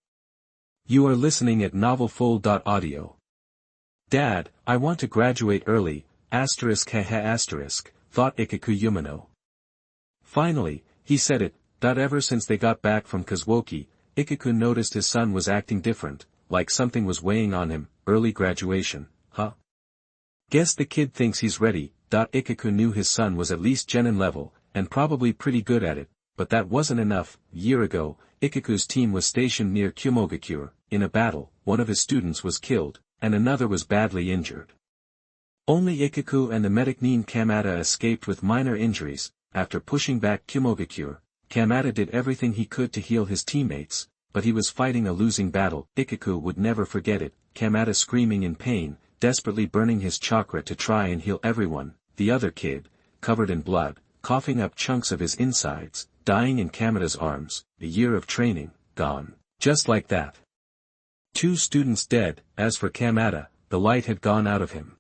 You are listening at novelfull.audio. Dad, I want to graduate early, thought Iruka Umino. Finally, he said it. Ever since they got back from Kazuoki, Iruka noticed his son was acting different, like something was weighing on him. Early graduation, huh? Guess the kid thinks he's ready. Iruka knew his son was at least genin level, and probably pretty good at it, but that wasn't enough. A year ago, Ikuku's team was stationed near Kumogakure. In a battle, one of his students was killed, and another was badly injured. Only Ikuku and the medic Nin Kamada escaped with minor injuries. After pushing back Kumogakure, Kamada did everything he could to heal his teammates, but he was fighting a losing battle. Ikuku would never forget it. Kamada screaming in pain, desperately burning his chakra to try and heal everyone. The other kid, covered in blood, coughing up chunks of his insides, dying in Kamada's arms. A year of training, gone. Just like that. 2 students dead. As for Kamada, the light had gone out of him.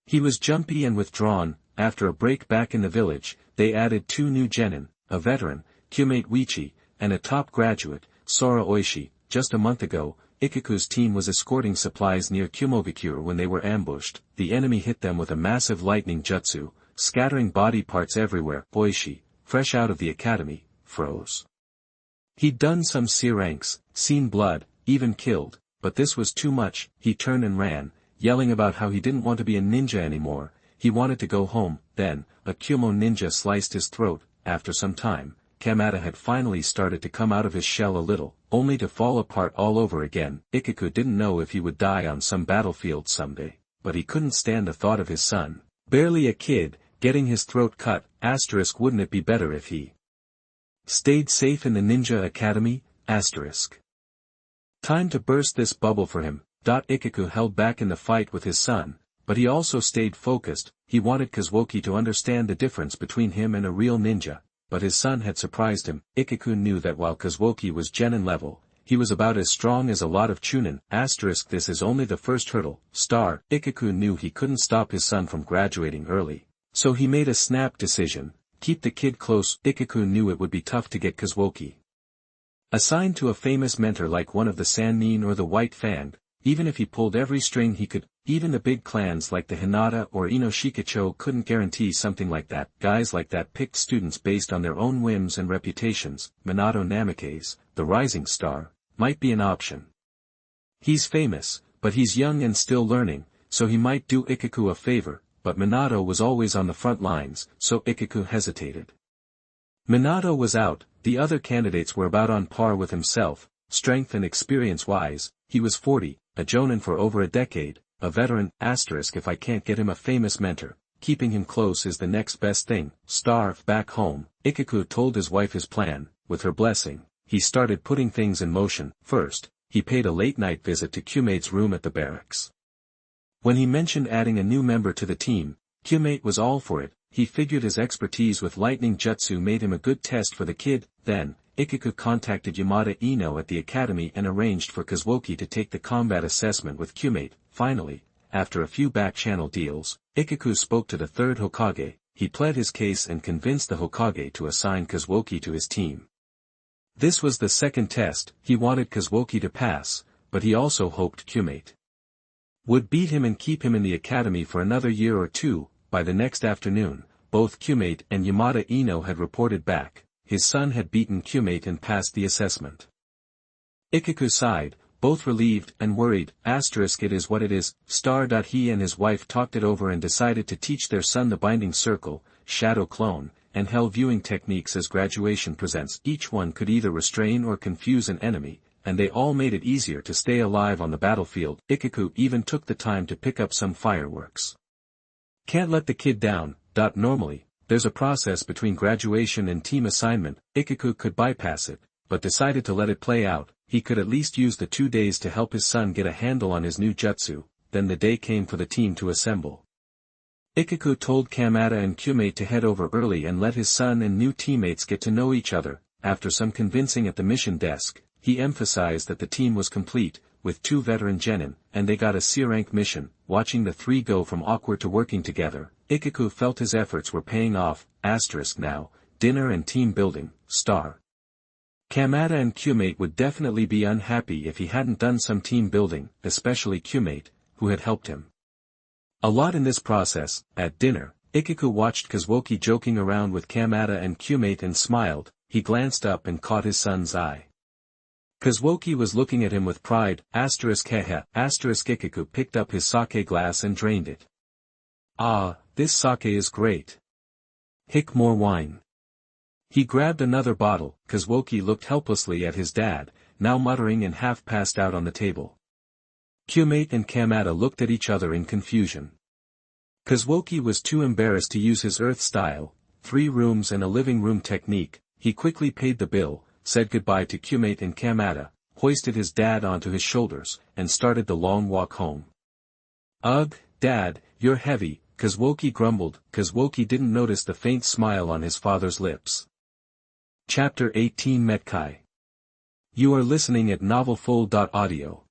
He was jumpy and withdrawn. After a break back in the village, they added 2 new genin, a veteran, Kyuubi Wichi, and a top graduate, Sora Oishi. Just a month ago, Ikiku's team was escorting supplies near Kumogakure when they were ambushed. The enemy hit them with a massive lightning jutsu, scattering body parts everywhere. Boishi, fresh out of the academy, froze. He'd done some C ranks, seen blood, even killed, but this was too much. He turned and ran, yelling about how he didn't want to be a ninja anymore. He wanted to go home. Then, a Kumo ninja sliced his throat. After some time, Kamada had finally started to come out of his shell a little, only to fall apart all over again. Ikiku didn't know if he would die on some battlefield someday, but he couldn't stand the thought of his son, barely a kid, getting his throat cut. Wouldn't it be better if he stayed safe in the ninja academy? Time to burst this bubble for him. Ikiku held back in the fight with his son, but he also stayed focused. He wanted Kazuoki to understand the difference between him and a real ninja, but his son had surprised him. Ikiku knew that while Kazuoki was genin level, he was about as strong as a lot of chunin. This is only the first hurdle. Ikiku knew he couldn't stop his son from graduating early, so he made a snap decision: keep the kid close. Ikiku knew it would be tough to get Kazuoki assigned to a famous mentor like one of the Sannin or the White Fang, even if he pulled every string he could. Even the big clans like the Hinata or Inoshikacho couldn't guarantee something like that. Guys like that picked students based on their own whims and reputations. Minato Namikaze, the rising star, might be an option. He's famous, but he's young and still learning, so he might do Ikiku a favor, but Minato was always on the front lines, so Ikiku hesitated. Minato was out. The other candidates were about on par with himself, strength and experience-wise. He was 40, a jonin for over a decade, a veteran. If I can't get him a famous mentor, keeping him close is the next best thing. Back home, Ikiku told his wife his plan. With her blessing, he started putting things in motion. First, he paid a late-night visit to Kyumate's room at the barracks. When he mentioned adding a new member to the team, Kyumate was all for it. He figured his expertise with lightning jutsu made him a good test for the kid. Then, Ikiku contacted Yamada Ino at the academy and arranged for Kazuoki to take the combat assessment with Kyumate. Finally, after a few back-channel deals, Ikiku spoke to the third Hokage. He pled his case and convinced the Hokage to assign Kazuoki to his team. This was the second test. He wanted Kazuoki to pass, but he also hoped Kyumate would beat him and keep him in the academy for another year or two. By the next afternoon, both Kyumate and Yamada Ino had reported back. His son had beaten Kyumate and passed the assessment. Ikiku sighed, both relieved and worried. It is what it is. He and his wife talked it over and decided to teach their son the binding circle, shadow clone, and hell viewing techniques as graduation presents. Each one could either restrain or confuse an enemy, and they all made it easier to stay alive on the battlefield. Ikiku even took the time to pick up some fireworks. Can't let the kid down. Normally, there's a process between graduation and team assignment. Ikiku could bypass it, but decided to let it play out. He could at least use the 2 days to help his son get a handle on his new jutsu. Then the day came for the team to assemble. Ikiku told Kamada and Kyumate to head over early and let his son and new teammates get to know each other. After some convincing at the mission desk, he emphasized that the team was complete, with 2 veteran genin, and they got a C-rank mission. Watching the 3 go from awkward to working together, Ikiku felt his efforts were paying off. Now, dinner and team building. Kamada and Kyumate would definitely be unhappy if he hadn't done some team building, especially Kyumate, who had helped him a lot in this process. At dinner, Ikiku watched Kazuoki joking around with Kamada and Kyumate and smiled. He glanced up and caught his son's eye. Kazuoki was looking at him with pride. Ikiku picked up his sake glass and drained it. Ah, this sake is great. Hick, more wine. He grabbed another bottle. Kazuoki looked helplessly at his dad, now muttering and half passed out on the table. Kyumate and Kamada looked at each other in confusion. Kazuoki was too embarrassed to use his earth style, 3 rooms and a living room technique. He quickly paid the bill, said goodbye to Kyumate and Kamada, hoisted his dad onto his shoulders, and started the long walk home. Ugh, Dad, you're heavy, Kazuoki grumbled. Kazuoki didn't notice the faint smile on his father's lips. Chapter 18 Metkai. You are listening at novelfull.audio.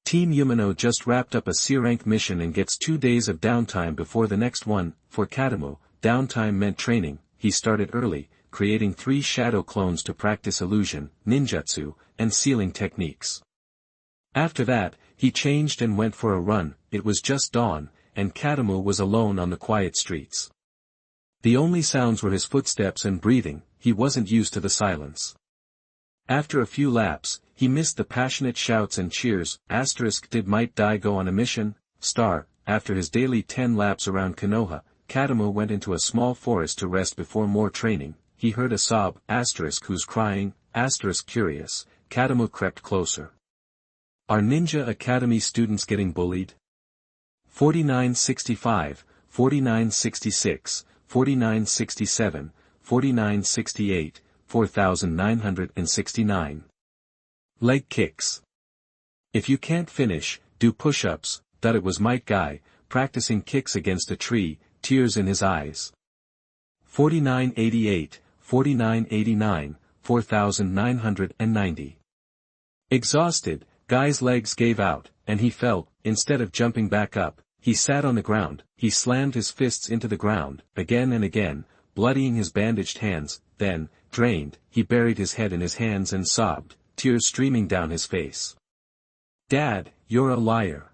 Team Umino just wrapped up a C-rank mission and gets 2 days of downtime before the next one. For Kakumu, downtime meant training. He started early, creating 3 shadow clones to practice illusion, ninjutsu, and sealing techniques. After that, he changed and went for a run. It was just dawn, and Kakumu was alone on the quiet streets. The only sounds were his footsteps and breathing. He wasn't used to the silence. After a few laps, he missed the passionate shouts and cheers. Did Metkai go on a mission? After his daily 10 laps around Konoha, Kakumu went into a small forest to rest before more training. He heard a sob. Who's crying? Curious, Kakumu crept closer. Are Ninja Academy students getting bullied? 4965, 4966, 4967, 4968, 4969. Leg kicks. If you can't finish, do push-ups. It was Metkai, practicing kicks against a tree, tears in his eyes. 4988, 4989, 4990. Exhausted, Guy's legs gave out, and he fell. Instead of jumping back up, he sat on the ground. He slammed his fists into the ground, again and again, bloodying his bandaged hands. Then, drained, he buried his head in his hands and sobbed, tears streaming down his face. Dad, you're a liar.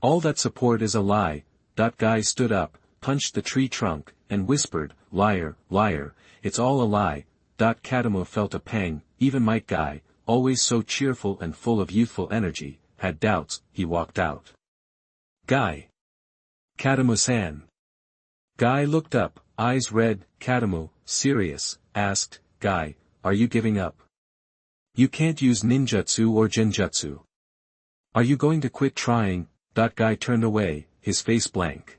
All that support is a lie. Guy stood up, punched the tree trunk, and whispered, liar, liar, it's all a lie. Kakumu felt a pang. Even Metkai, always so cheerful and full of youthful energy, had doubts. He walked out. Guy. Kakumu-san. Guy looked up, eyes red. Kakumu, serious, asked, Guy, are you giving up? You can't use ninjutsu or genjutsu. Are you going to quit trying? Guy turned away, his face blank.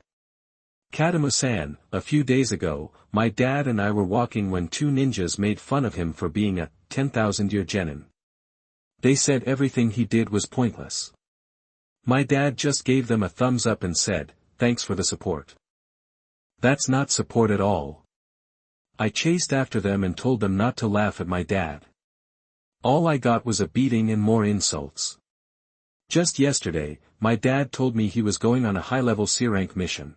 Kakumu-san, a few days ago, my dad and I were walking when 2 ninjas made fun of him for being a 10,000-year genin. They said everything he did was pointless. My dad just gave them a thumbs up and said, thanks for the support. That's not support at all. I chased after them and told them not to laugh at my dad. All I got was a beating and more insults. Just yesterday, my dad told me he was going on a high-level C-rank mission.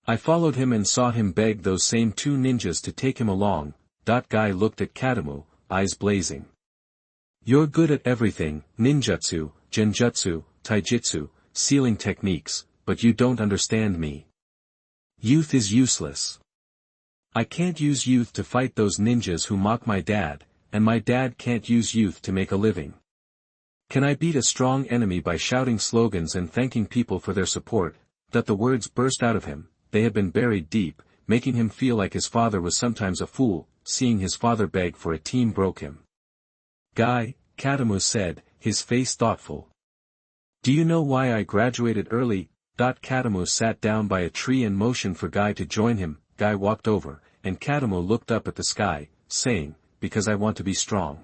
I followed him and saw him beg those same 2 ninjas to take him along. Guy looked at Kakumu, eyes blazing. You're good at everything, ninjutsu, genjutsu, taijutsu, sealing techniques, but you don't understand me. Youth is useless. I can't use youth to fight those ninjas who mock my dad, and my dad can't use youth to make a living. Can I beat a strong enemy by shouting slogans and thanking people for their support? The words burst out of him. They had been buried deep, making him feel like his father was sometimes a fool. Seeing his father beg for a team broke him. Guy, Kakumu said, his face thoughtful. Do you know why I graduated early? Kakumu sat down by a tree and motioned for Guy to join him. Guy walked over, and Kakumu looked up at the sky, saying, because I want to be strong.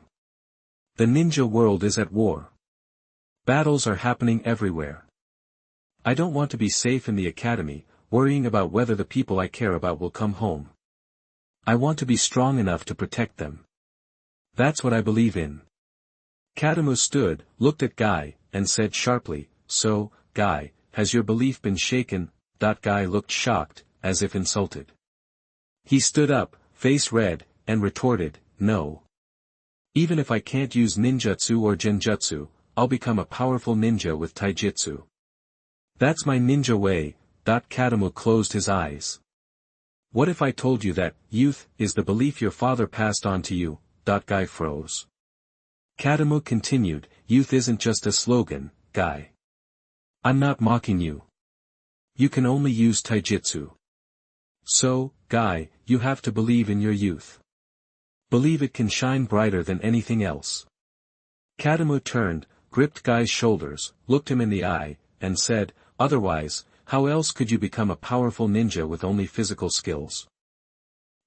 The ninja world is at war. Battles are happening everywhere. I don't want to be safe in the academy, worrying about whether the people I care about will come home. I want to be strong enough to protect them. That's what I believe in. Kakumu stood, looked at Guy, and said sharply, so, Guy, has your belief been shaken? Guy looked shocked, as if insulted. He stood up, face red, and retorted, no. Even if I can't use ninjutsu or genjutsu, I'll become a powerful ninja with taijutsu. That's my ninja way. Kakumu closed his eyes. What if I told you that, youth, is the belief your father passed on to you? Guy froze. Kakumu continued, youth isn't just a slogan, Guy. I'm not mocking you. You can only use taijutsu. So, Guy, you have to believe in your youth. Believe it can shine brighter than anything else. Kakumu turned, gripped Guy's shoulders, looked him in the eye, and said, otherwise, how else could you become a powerful ninja with only physical skills?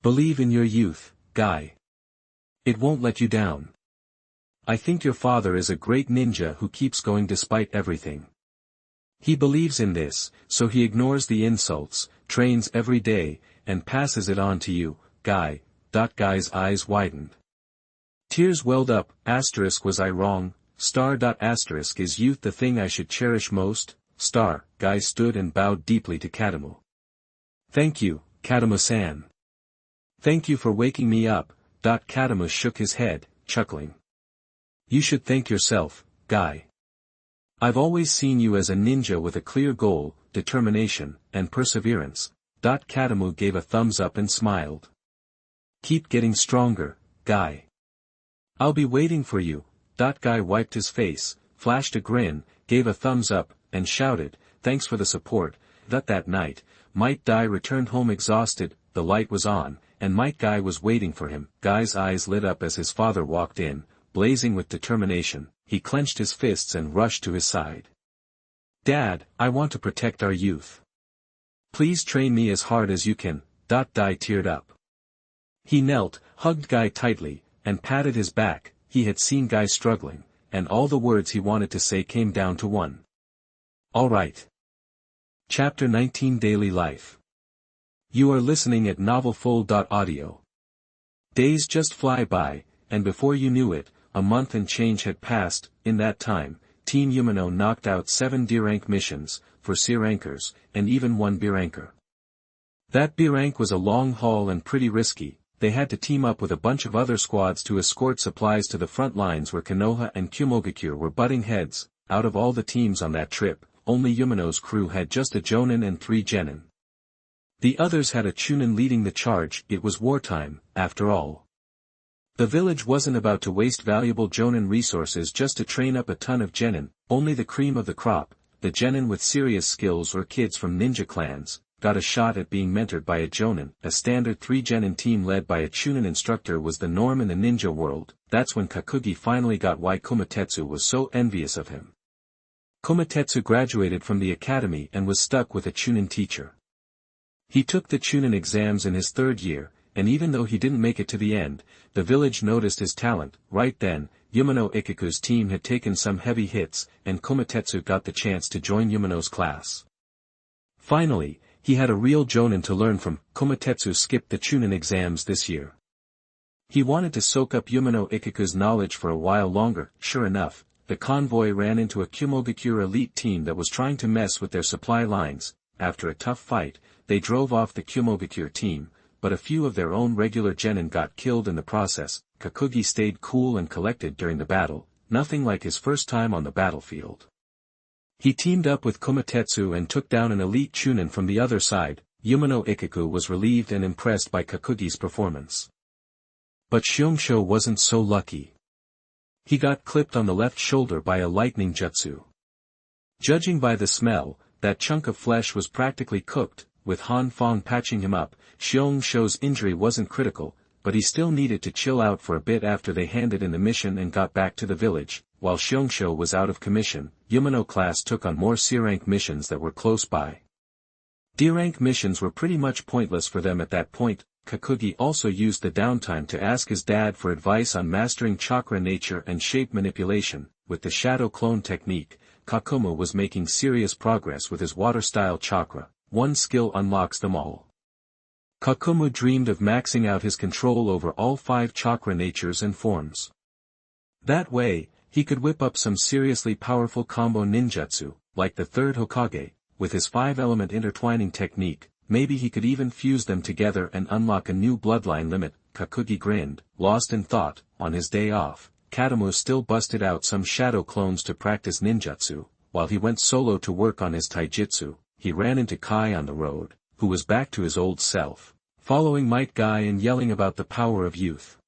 Believe in your youth, Guy. It won't let you down. I think your father is a great ninja who keeps going despite everything. He believes in this, so he ignores the insults, trains every day, and passes it on to you, Guy. Guy's eyes widened. Tears welled up. Was I wrong? Is youth the thing I should cherish most? Guy stood and bowed deeply to Kakumu. Thank you, Kakumu-san. Thank you for waking me up. Kakumu shook his head, chuckling. You should thank yourself, Guy. I've always seen you as a ninja with a clear goal, determination, and perseverance. Kakumu gave a thumbs up and smiled. Keep getting stronger, guy. I'll be waiting for you. Guy wiped his face, flashed a grin, gave a thumbs up, and shouted, thanks for the support. That night, Metkai returned home exhausted, the light was on, and Metkai was waiting for him. Guy's eyes lit up as his father walked in, blazing with determination. He clenched his fists and rushed to his side. Dad, I want to protect our youth. Please train me as hard as you can. Guy teared up. He knelt, hugged Guy tightly, and patted his back. He had seen Guy struggling, and all the words he wanted to say came down to one. All right. Chapter 19 Daily Life. You are listening at novelfull.audio. Days just fly by, and before you knew it, a month and change had passed. In that time, Team Umino knocked out 7 D-rank missions, for C rankers, and even 1 B ranker. That B rank was a long haul and pretty risky. They had to team up with a bunch of other squads to escort supplies to the front lines where Konoha and Kyuubi were butting heads. Out of all the teams on that trip, only Umino's crew had just a Jonin and 3 Genin. The others had a Chunin leading the charge. It was wartime, after all. The village wasn't about to waste valuable Jonin resources just to train up a ton of Genin. Only the cream of the crop, the Genin with serious skills or kids from ninja clans, got a shot at being mentored by a Jonin. A standard 3 Genin team led by a Chunin instructor was the norm in the ninja world. That's when Kakugi finally got why Komatetsu was so envious of him. Komatetsu graduated from the academy and was stuck with a Chunin teacher. He took the Chunin exams in his 3rd year, and even though he didn't make it to the end, the village noticed his talent. Right then, Umino Ikuku's team had taken some heavy hits, and Komatetsu got the chance to join Umino's class. Finally, he had a real Jonin to learn from. Komatetsu skipped the Chunin exams this year. He wanted to soak up Umino Ikuku's knowledge for a while longer. Sure enough, the convoy ran into a Kyuubi elite team that was trying to mess with their supply lines. After a tough fight, they drove off the Kyuubi team, but a few of their own regular Genin got killed in the process. Kakugi stayed cool and collected during the battle, nothing like his first time on the battlefield. He teamed up with Komatetsu and took down an elite Chunin from the other side. Umino Ikuku was relieved and impressed by Kakugi's performance. But Shyongsho wasn't so lucky. He got clipped on the left shoulder by a lightning jutsu. Judging by the smell, that chunk of flesh was practically cooked. With Han Fang patching him up, Shyongsho's injury wasn't critical, but he still needed to chill out for a bit after they handed in the mission and got back to the village. While Shyongsho was out of commission, Umino class took on more C-rank missions that were close by. D-rank missions were pretty much pointless for them at that point. Kakugi also used the downtime to ask his dad for advice on mastering chakra nature and shape manipulation. With the shadow clone technique, Kakumu was making serious progress with his water-style chakra. One skill unlocks them all. Kakumu dreamed of maxing out his control over all 5 chakra natures and forms. That way, he could whip up some seriously powerful combo ninjutsu, like the 3rd Hokage. With his 5-element intertwining technique, maybe he could even fuse them together and unlock a new bloodline limit. Kakugi grinned, lost in thought. On his day off, Kakumu still busted out some shadow clones to practice ninjutsu. While he went solo to work on his taijutsu, he ran into Kai on the road, who was back to his old self, following Metkai and yelling about the power of youth.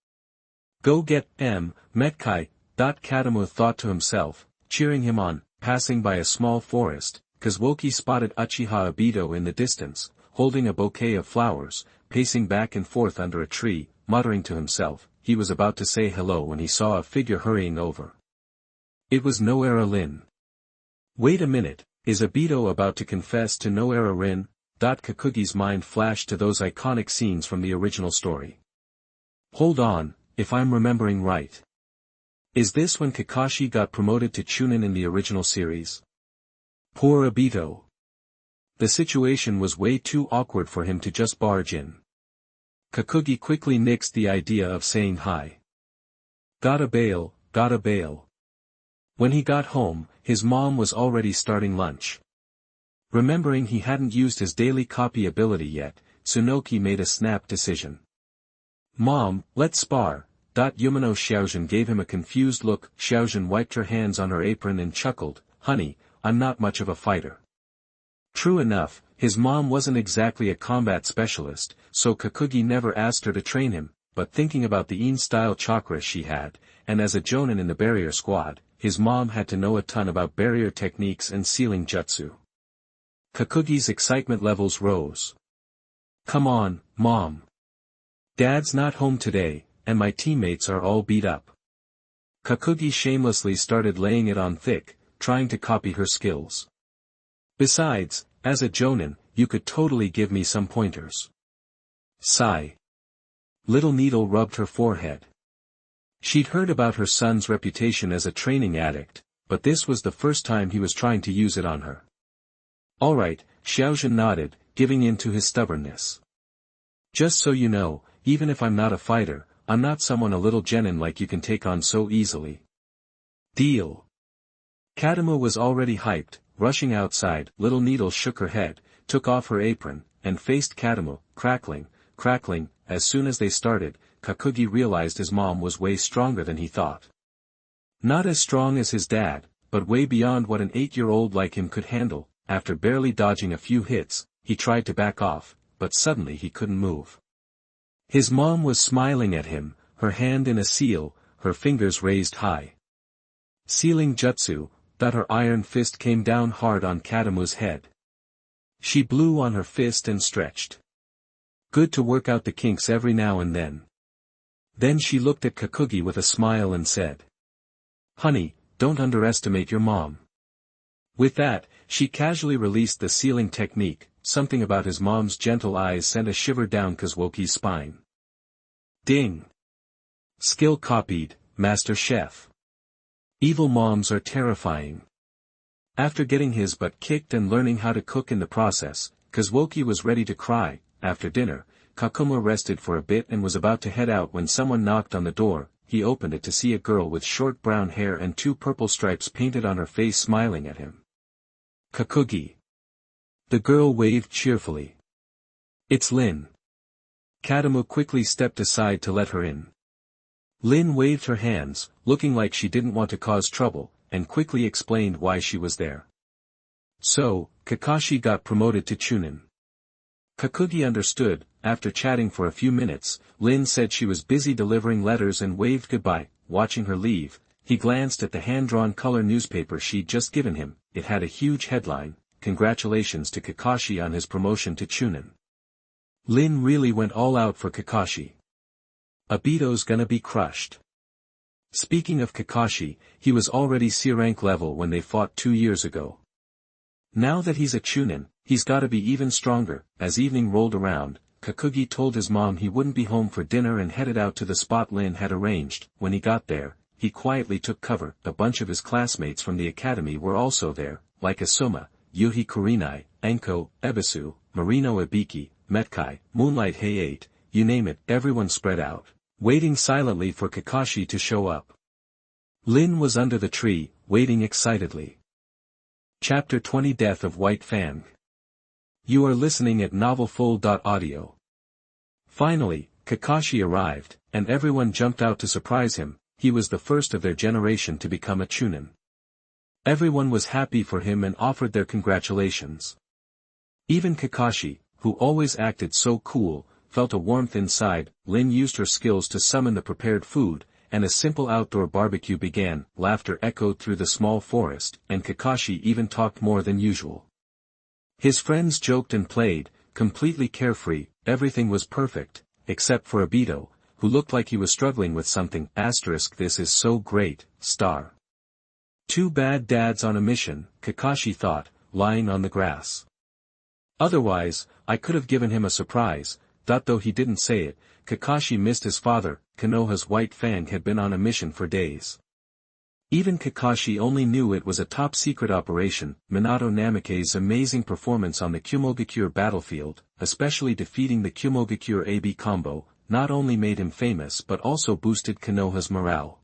Go get Metkai, Kakumu thought to himself, cheering him on. Passing by a small forest, Kazuoki spotted Uchiha Obito in the distance, holding a bouquet of flowers, pacing back and forth under a tree, muttering to himself. He was about to say hello when he saw a figure hurrying over. It was Noera Rin. Wait a minute. Is Obito about to confess to Noera Rin? Kakugi's mind flashed to those iconic scenes from the original story. Hold on, if I'm remembering right. Is this when Kakashi got promoted to Chunin in the original series? Poor Obito. The situation was way too awkward for him to just barge in. Kakugi quickly nixed the idea of saying hi. Gotta bail. When he got home, his mom was already starting lunch. Remembering he hadn't used his daily copy ability yet, Tsunoki made a snap decision. Mom, let's spar. Umino Xiaojun gave him a confused look. Xiaojun wiped her hands on her apron and chuckled. "Honey, I'm not much of a fighter." True enough, his mom wasn't exactly a combat specialist, so Kakugi never asked her to train him, but thinking about the in-style chakra she had, and as a jonin in the barrier squad, his mom had to know a ton about barrier techniques and sealing jutsu. Kakugi's excitement levels rose. "Come on, Mom. Dad's not home today, and my teammates are all beat up." Kakugi shamelessly started laying it on thick, trying to copy her skills. "Besides, as a jonin, you could totally give me some pointers." Sigh. Little Needle rubbed her forehead. She'd heard about her son's reputation as a training addict, but this was the first time he was trying to use it on her. "Alright," Xiaojun nodded, giving in to his stubbornness. "Just so you know, even if I'm not a fighter, I'm not someone a little genin like you can take on so easily." "Deal." Kakumu was already hyped, rushing outside. Little Needle shook her head, took off her apron, and faced Kakumu, crackling. As soon as they started, Kakugi realized his mom was way stronger than he thought. Not as strong as his dad, but way beyond what an 8-year-old like him could handle. After barely dodging a few hits, he tried to back off, but suddenly he couldn't move. His mom was smiling at him, her hand in a seal, her fingers raised high. Sealing jutsu, that her iron fist came down hard on Kakumu's head. She blew on her fist and stretched. Good to work out the kinks every now and then. Then she looked at Kakugi with a smile and said, "Honey, don't underestimate your mom." With that, she casually released the sealing technique. Something about his mom's gentle eyes sent a shiver down Kazuoki's spine. Ding! Skill copied, Master Chef. Evil moms are terrifying. After getting his butt kicked and learning how to cook in the process, Kazuoki was ready to cry. After dinner, Kakumu rested for a bit and was about to head out when someone knocked on the door. He opened it to see a girl with short brown hair and 2 purple stripes painted on her face smiling at him. "Kakugi." The girl waved cheerfully. "It's Lin." Kakumu quickly stepped aside to let her in. Lin waved her hands, looking like she didn't want to cause trouble, and quickly explained why she was there. "So, Kakashi got promoted to Chunin." Kakugi understood. After chatting for a few minutes, Lin said she was busy delivering letters and waved goodbye. Watching her leave, he glanced at the hand-drawn color newspaper she'd just given him. It had a huge headline, "Congratulations to Kakashi on his promotion to Chunin." Lin really went all out for Kakashi. Obito's gonna be crushed. Speaking of Kakashi, he was already C-rank level when they fought 2 years ago. Now that he's a Chunin, he's gotta be even stronger. As evening rolled around, Kakugi told his mom he wouldn't be home for dinner and headed out to the spot Lin had arranged. When he got there, he quietly took cover. A bunch of his classmates from the academy were also there, like Asuma, Yuhi Kurinai, Enko, Ebisu, Marino Ibiki, Metkai, Moonlight Hayate, you name it, everyone spread out, waiting silently for Kakashi to show up. Lin was under the tree, waiting excitedly. Chapter 20 Death of White Fang. You are listening at novelfull.audio. Finally, Kakashi arrived, and everyone jumped out to surprise him. He was the first of their generation to become a Chunin. Everyone was happy for him and offered their congratulations. Even Kakashi, who always acted so cool, felt a warmth inside. Lin used her skills to summon the prepared food, and a simple outdoor barbecue began. Laughter echoed through the small forest, and Kakashi even talked more than usual. His friends joked and played, completely carefree. Everything was perfect, except for Obito, who looked like he was struggling with something. This is so great, star. 2 bad dads on a mission, Kakashi thought, lying on the grass. Otherwise, I could have given him a surprise. Though he didn't say it, Kakashi missed his father. Konoha's White Fang had been on a mission for days. Even Kakashi only knew it was a top-secret operation. Minato Namikaze's amazing performance on the Kumogakure battlefield, especially defeating the Kumogakure AB combo, not only made him famous but also boosted Konoha's morale.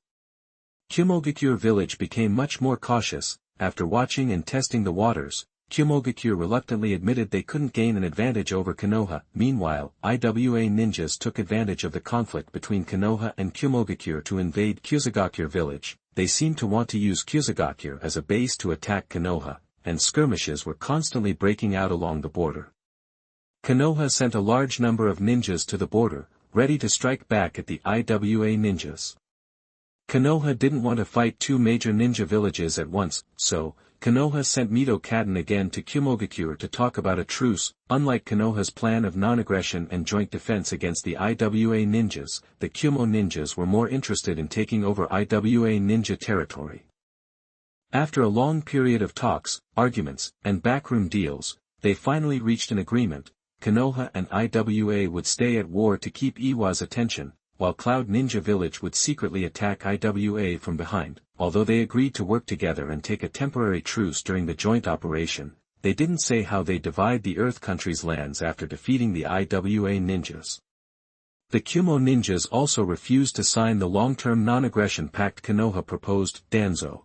Kumogakure village became much more cautious. After watching and testing the waters, Kyuubi reluctantly admitted they couldn't gain an advantage over Konoha. Meanwhile, IWA ninjas took advantage of the conflict between Konoha and Kyuubi to invade Kyusugakure village. They seemed to want to use Kyusugakure as a base to attack Konoha, and skirmishes were constantly breaking out along the border. Konoha sent a large number of ninjas to the border, ready to strike back at the IWA ninjas. Konoha didn't want to fight two major ninja villages at once, so Konoha sent Mito Kaden again to Kyuubi to talk about a truce. Unlike Konoha's plan of non-aggression and joint defense against the IWA ninjas, the Kyuubi ninjas were more interested in taking over IWA ninja territory. After a long period of talks, arguments, and backroom deals, they finally reached an agreement. Konoha and IWA would stay at war to keep Iwa's attention, while Cloud Ninja Village would secretly attack IWA from behind. Although they agreed to work together and take a temporary truce during the joint operation, they didn't say how they divide the Earth country's lands after defeating the IWA ninjas. The Kyuubi ninjas also refused to sign the long-term non-aggression pact Konoha proposed. Danzo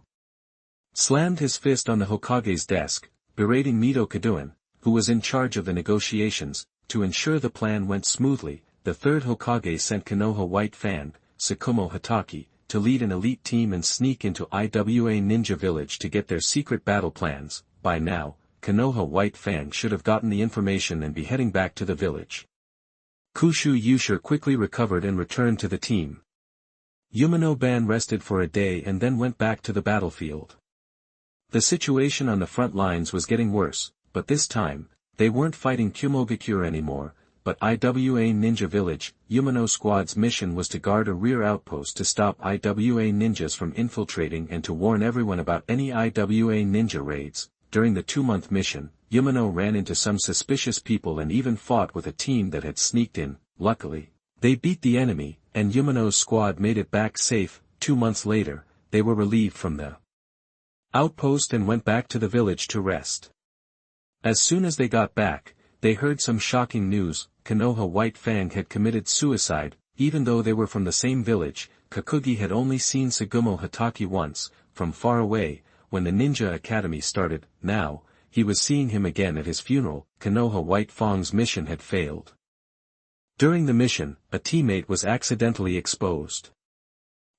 slammed his fist on the Hokage's desk, berating Mito Kaden, who was in charge of the negotiations. To ensure the plan went smoothly, the third Hokage sent Konoha White Fang, Sakumo Hatake, to lead an elite team and sneak into IWA Ninja Village to get their secret battle plans. By now, Konoha White Fang should have gotten the information and be heading back to the village. Kushu Yushir quickly recovered and returned to the team. Umino Ban rested for a day and then went back to the battlefield. The situation on the front lines was getting worse, but this time, they weren't fighting Kyuubi anymore, but IWA Ninja Village. Umino Squad's mission was to guard a rear outpost to stop IWA ninjas from infiltrating and to warn everyone about any IWA ninja raids. During the 2-month mission, Umino ran into some suspicious people and even fought with a team that had sneaked in. Luckily, they beat the enemy, and Umino's squad made it back safe. 2 months later, they were relieved from the outpost and went back to the village to rest. As soon as they got back, they heard some shocking news. Konoha White Fang had committed suicide. Even though they were from the same village, Kakugi had only seen Sakumo Hatake once, from far away, when the Ninja Academy started. Now, he was seeing him again at his funeral. Konoha White Fang's mission had failed. During the mission, a teammate was accidentally exposed.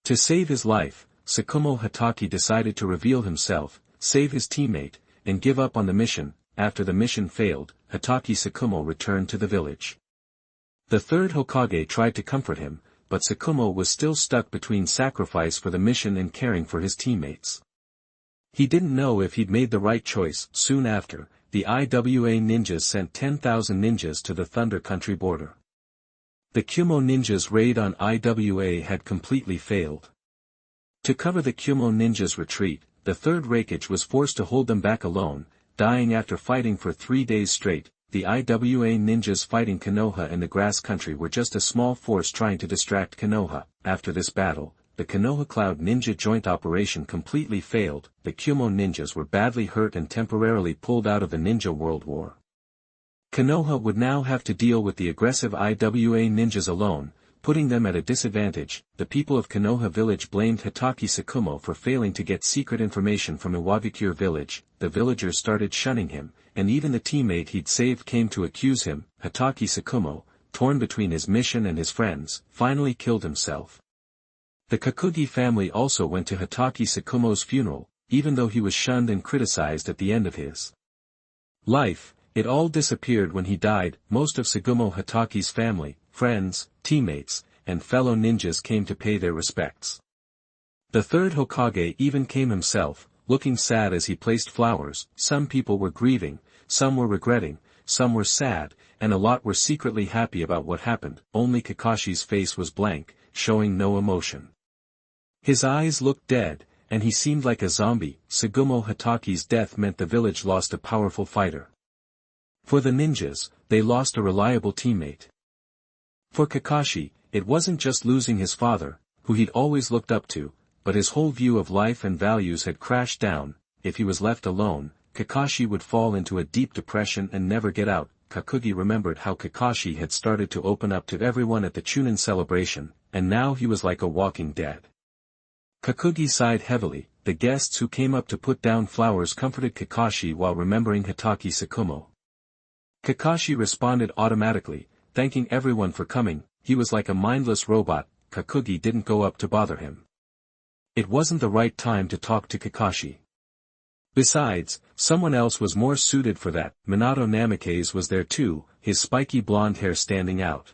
To save his life, Sakumo Hatake decided to reveal himself, save his teammate, and give up on the mission. After the mission failed, Hatake Sakumo returned to the village. The third Hokage tried to comfort him, but Sakumo was still stuck between sacrifice for the mission and caring for his teammates. He didn't know if he'd made the right choice. Soon after, the IWA ninjas sent 10,000 ninjas to the Thunder Country border. The Kyuubi ninjas' raid on IWA had completely failed. To cover the Kyuubi ninjas' retreat, the third Raikage was forced to hold them back alone, dying after fighting for 3 days straight. The IWA ninjas fighting Konoha in the Grass Country were just a small force trying to distract Konoha. After this battle, the Konoha Cloud Ninja joint operation completely failed. The Kyuubi ninjas were badly hurt and temporarily pulled out of the Ninja World War. Konoha would now have to deal with the aggressive IWA ninjas alone, putting them at a disadvantage. The people of Konoha village blamed Hatake Sakumo for failing to get secret information from Iwagakure village. The villagers started shunning him, and even the teammate he'd saved came to accuse him. Hatake Sakumo, torn between his mission and his friends, finally killed himself. The Kakugi family also went to Hatake Sakumo's funeral, even though he was shunned and criticized at the end of his life. It all disappeared when he died. Most of Sakumo Hatake's family, friends, teammates, and fellow ninjas came to pay their respects. The third Hokage even came himself, looking sad as he placed flowers. Some people were grieving, some were regretting, some were sad, and a lot were secretly happy about what happened. Only Kakashi's face was blank, showing no emotion. His eyes looked dead, and he seemed like a zombie. Sakumo Hatake's death meant the village lost a powerful fighter. For the ninjas, they lost a reliable teammate. For Kakashi, it wasn't just losing his father, who he'd always looked up to, but his whole view of life and values had crashed down. If he was left alone, Kakashi would fall into a deep depression and never get out. Kakugi remembered how Kakashi had started to open up to everyone at the Chunin celebration, and now he was like a walking dead. Kakugi sighed heavily. the guests who came up to put down flowers comforted Kakashi while remembering Hatake Tsukumo. Kakashi responded automatically, thanking everyone for coming. He was like a mindless robot. Kakugi didn't go up to bother him. It wasn't the right time to talk to Kakashi. Besides, someone else was more suited for that. Minato Namikaze was there too, his spiky blonde hair standing out.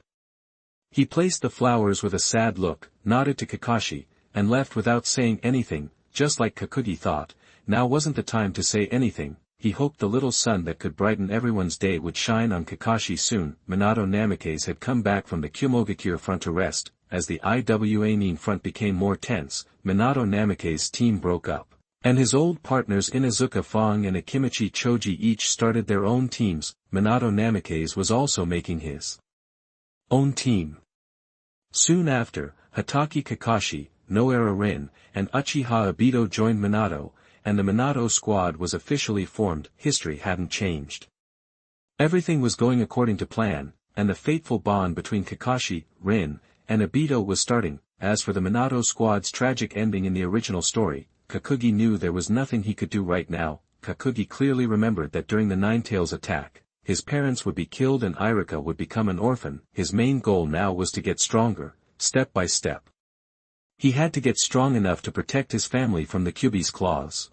He placed the flowers with a sad look, nodded to Kakashi, and left without saying anything, just like Kakugi thought. Now wasn't the time to say anything. He hoped the little sun that could brighten everyone's day would shine on Kakashi soon. Minato Namikaze had come back from the Kumogakure front to rest. As the Iwa Nin front became more tense, Minato Namikaze's team broke up, and his old partners Inuzuka Fang and Akimichi Choji each started their own teams. Minato Namikaze was also making his own team. Soon after, Hatake Kakashi, Noara Rin, and Uchiha Obito joined Minato, and the Minato squad was officially formed. History hadn't changed. Everything was going according to plan, and the fateful bond between Kakashi, Rin, and Obito was starting. As for the Minato squad's tragic ending in the original story, Kakugi knew there was nothing he could do right now. Kakugi clearly remembered that during the Ninetales attack, his parents would be killed and Iruka would become an orphan. His main goal now was to get stronger, step by step. He had to get strong enough to protect his family from the Kyuubi's claws.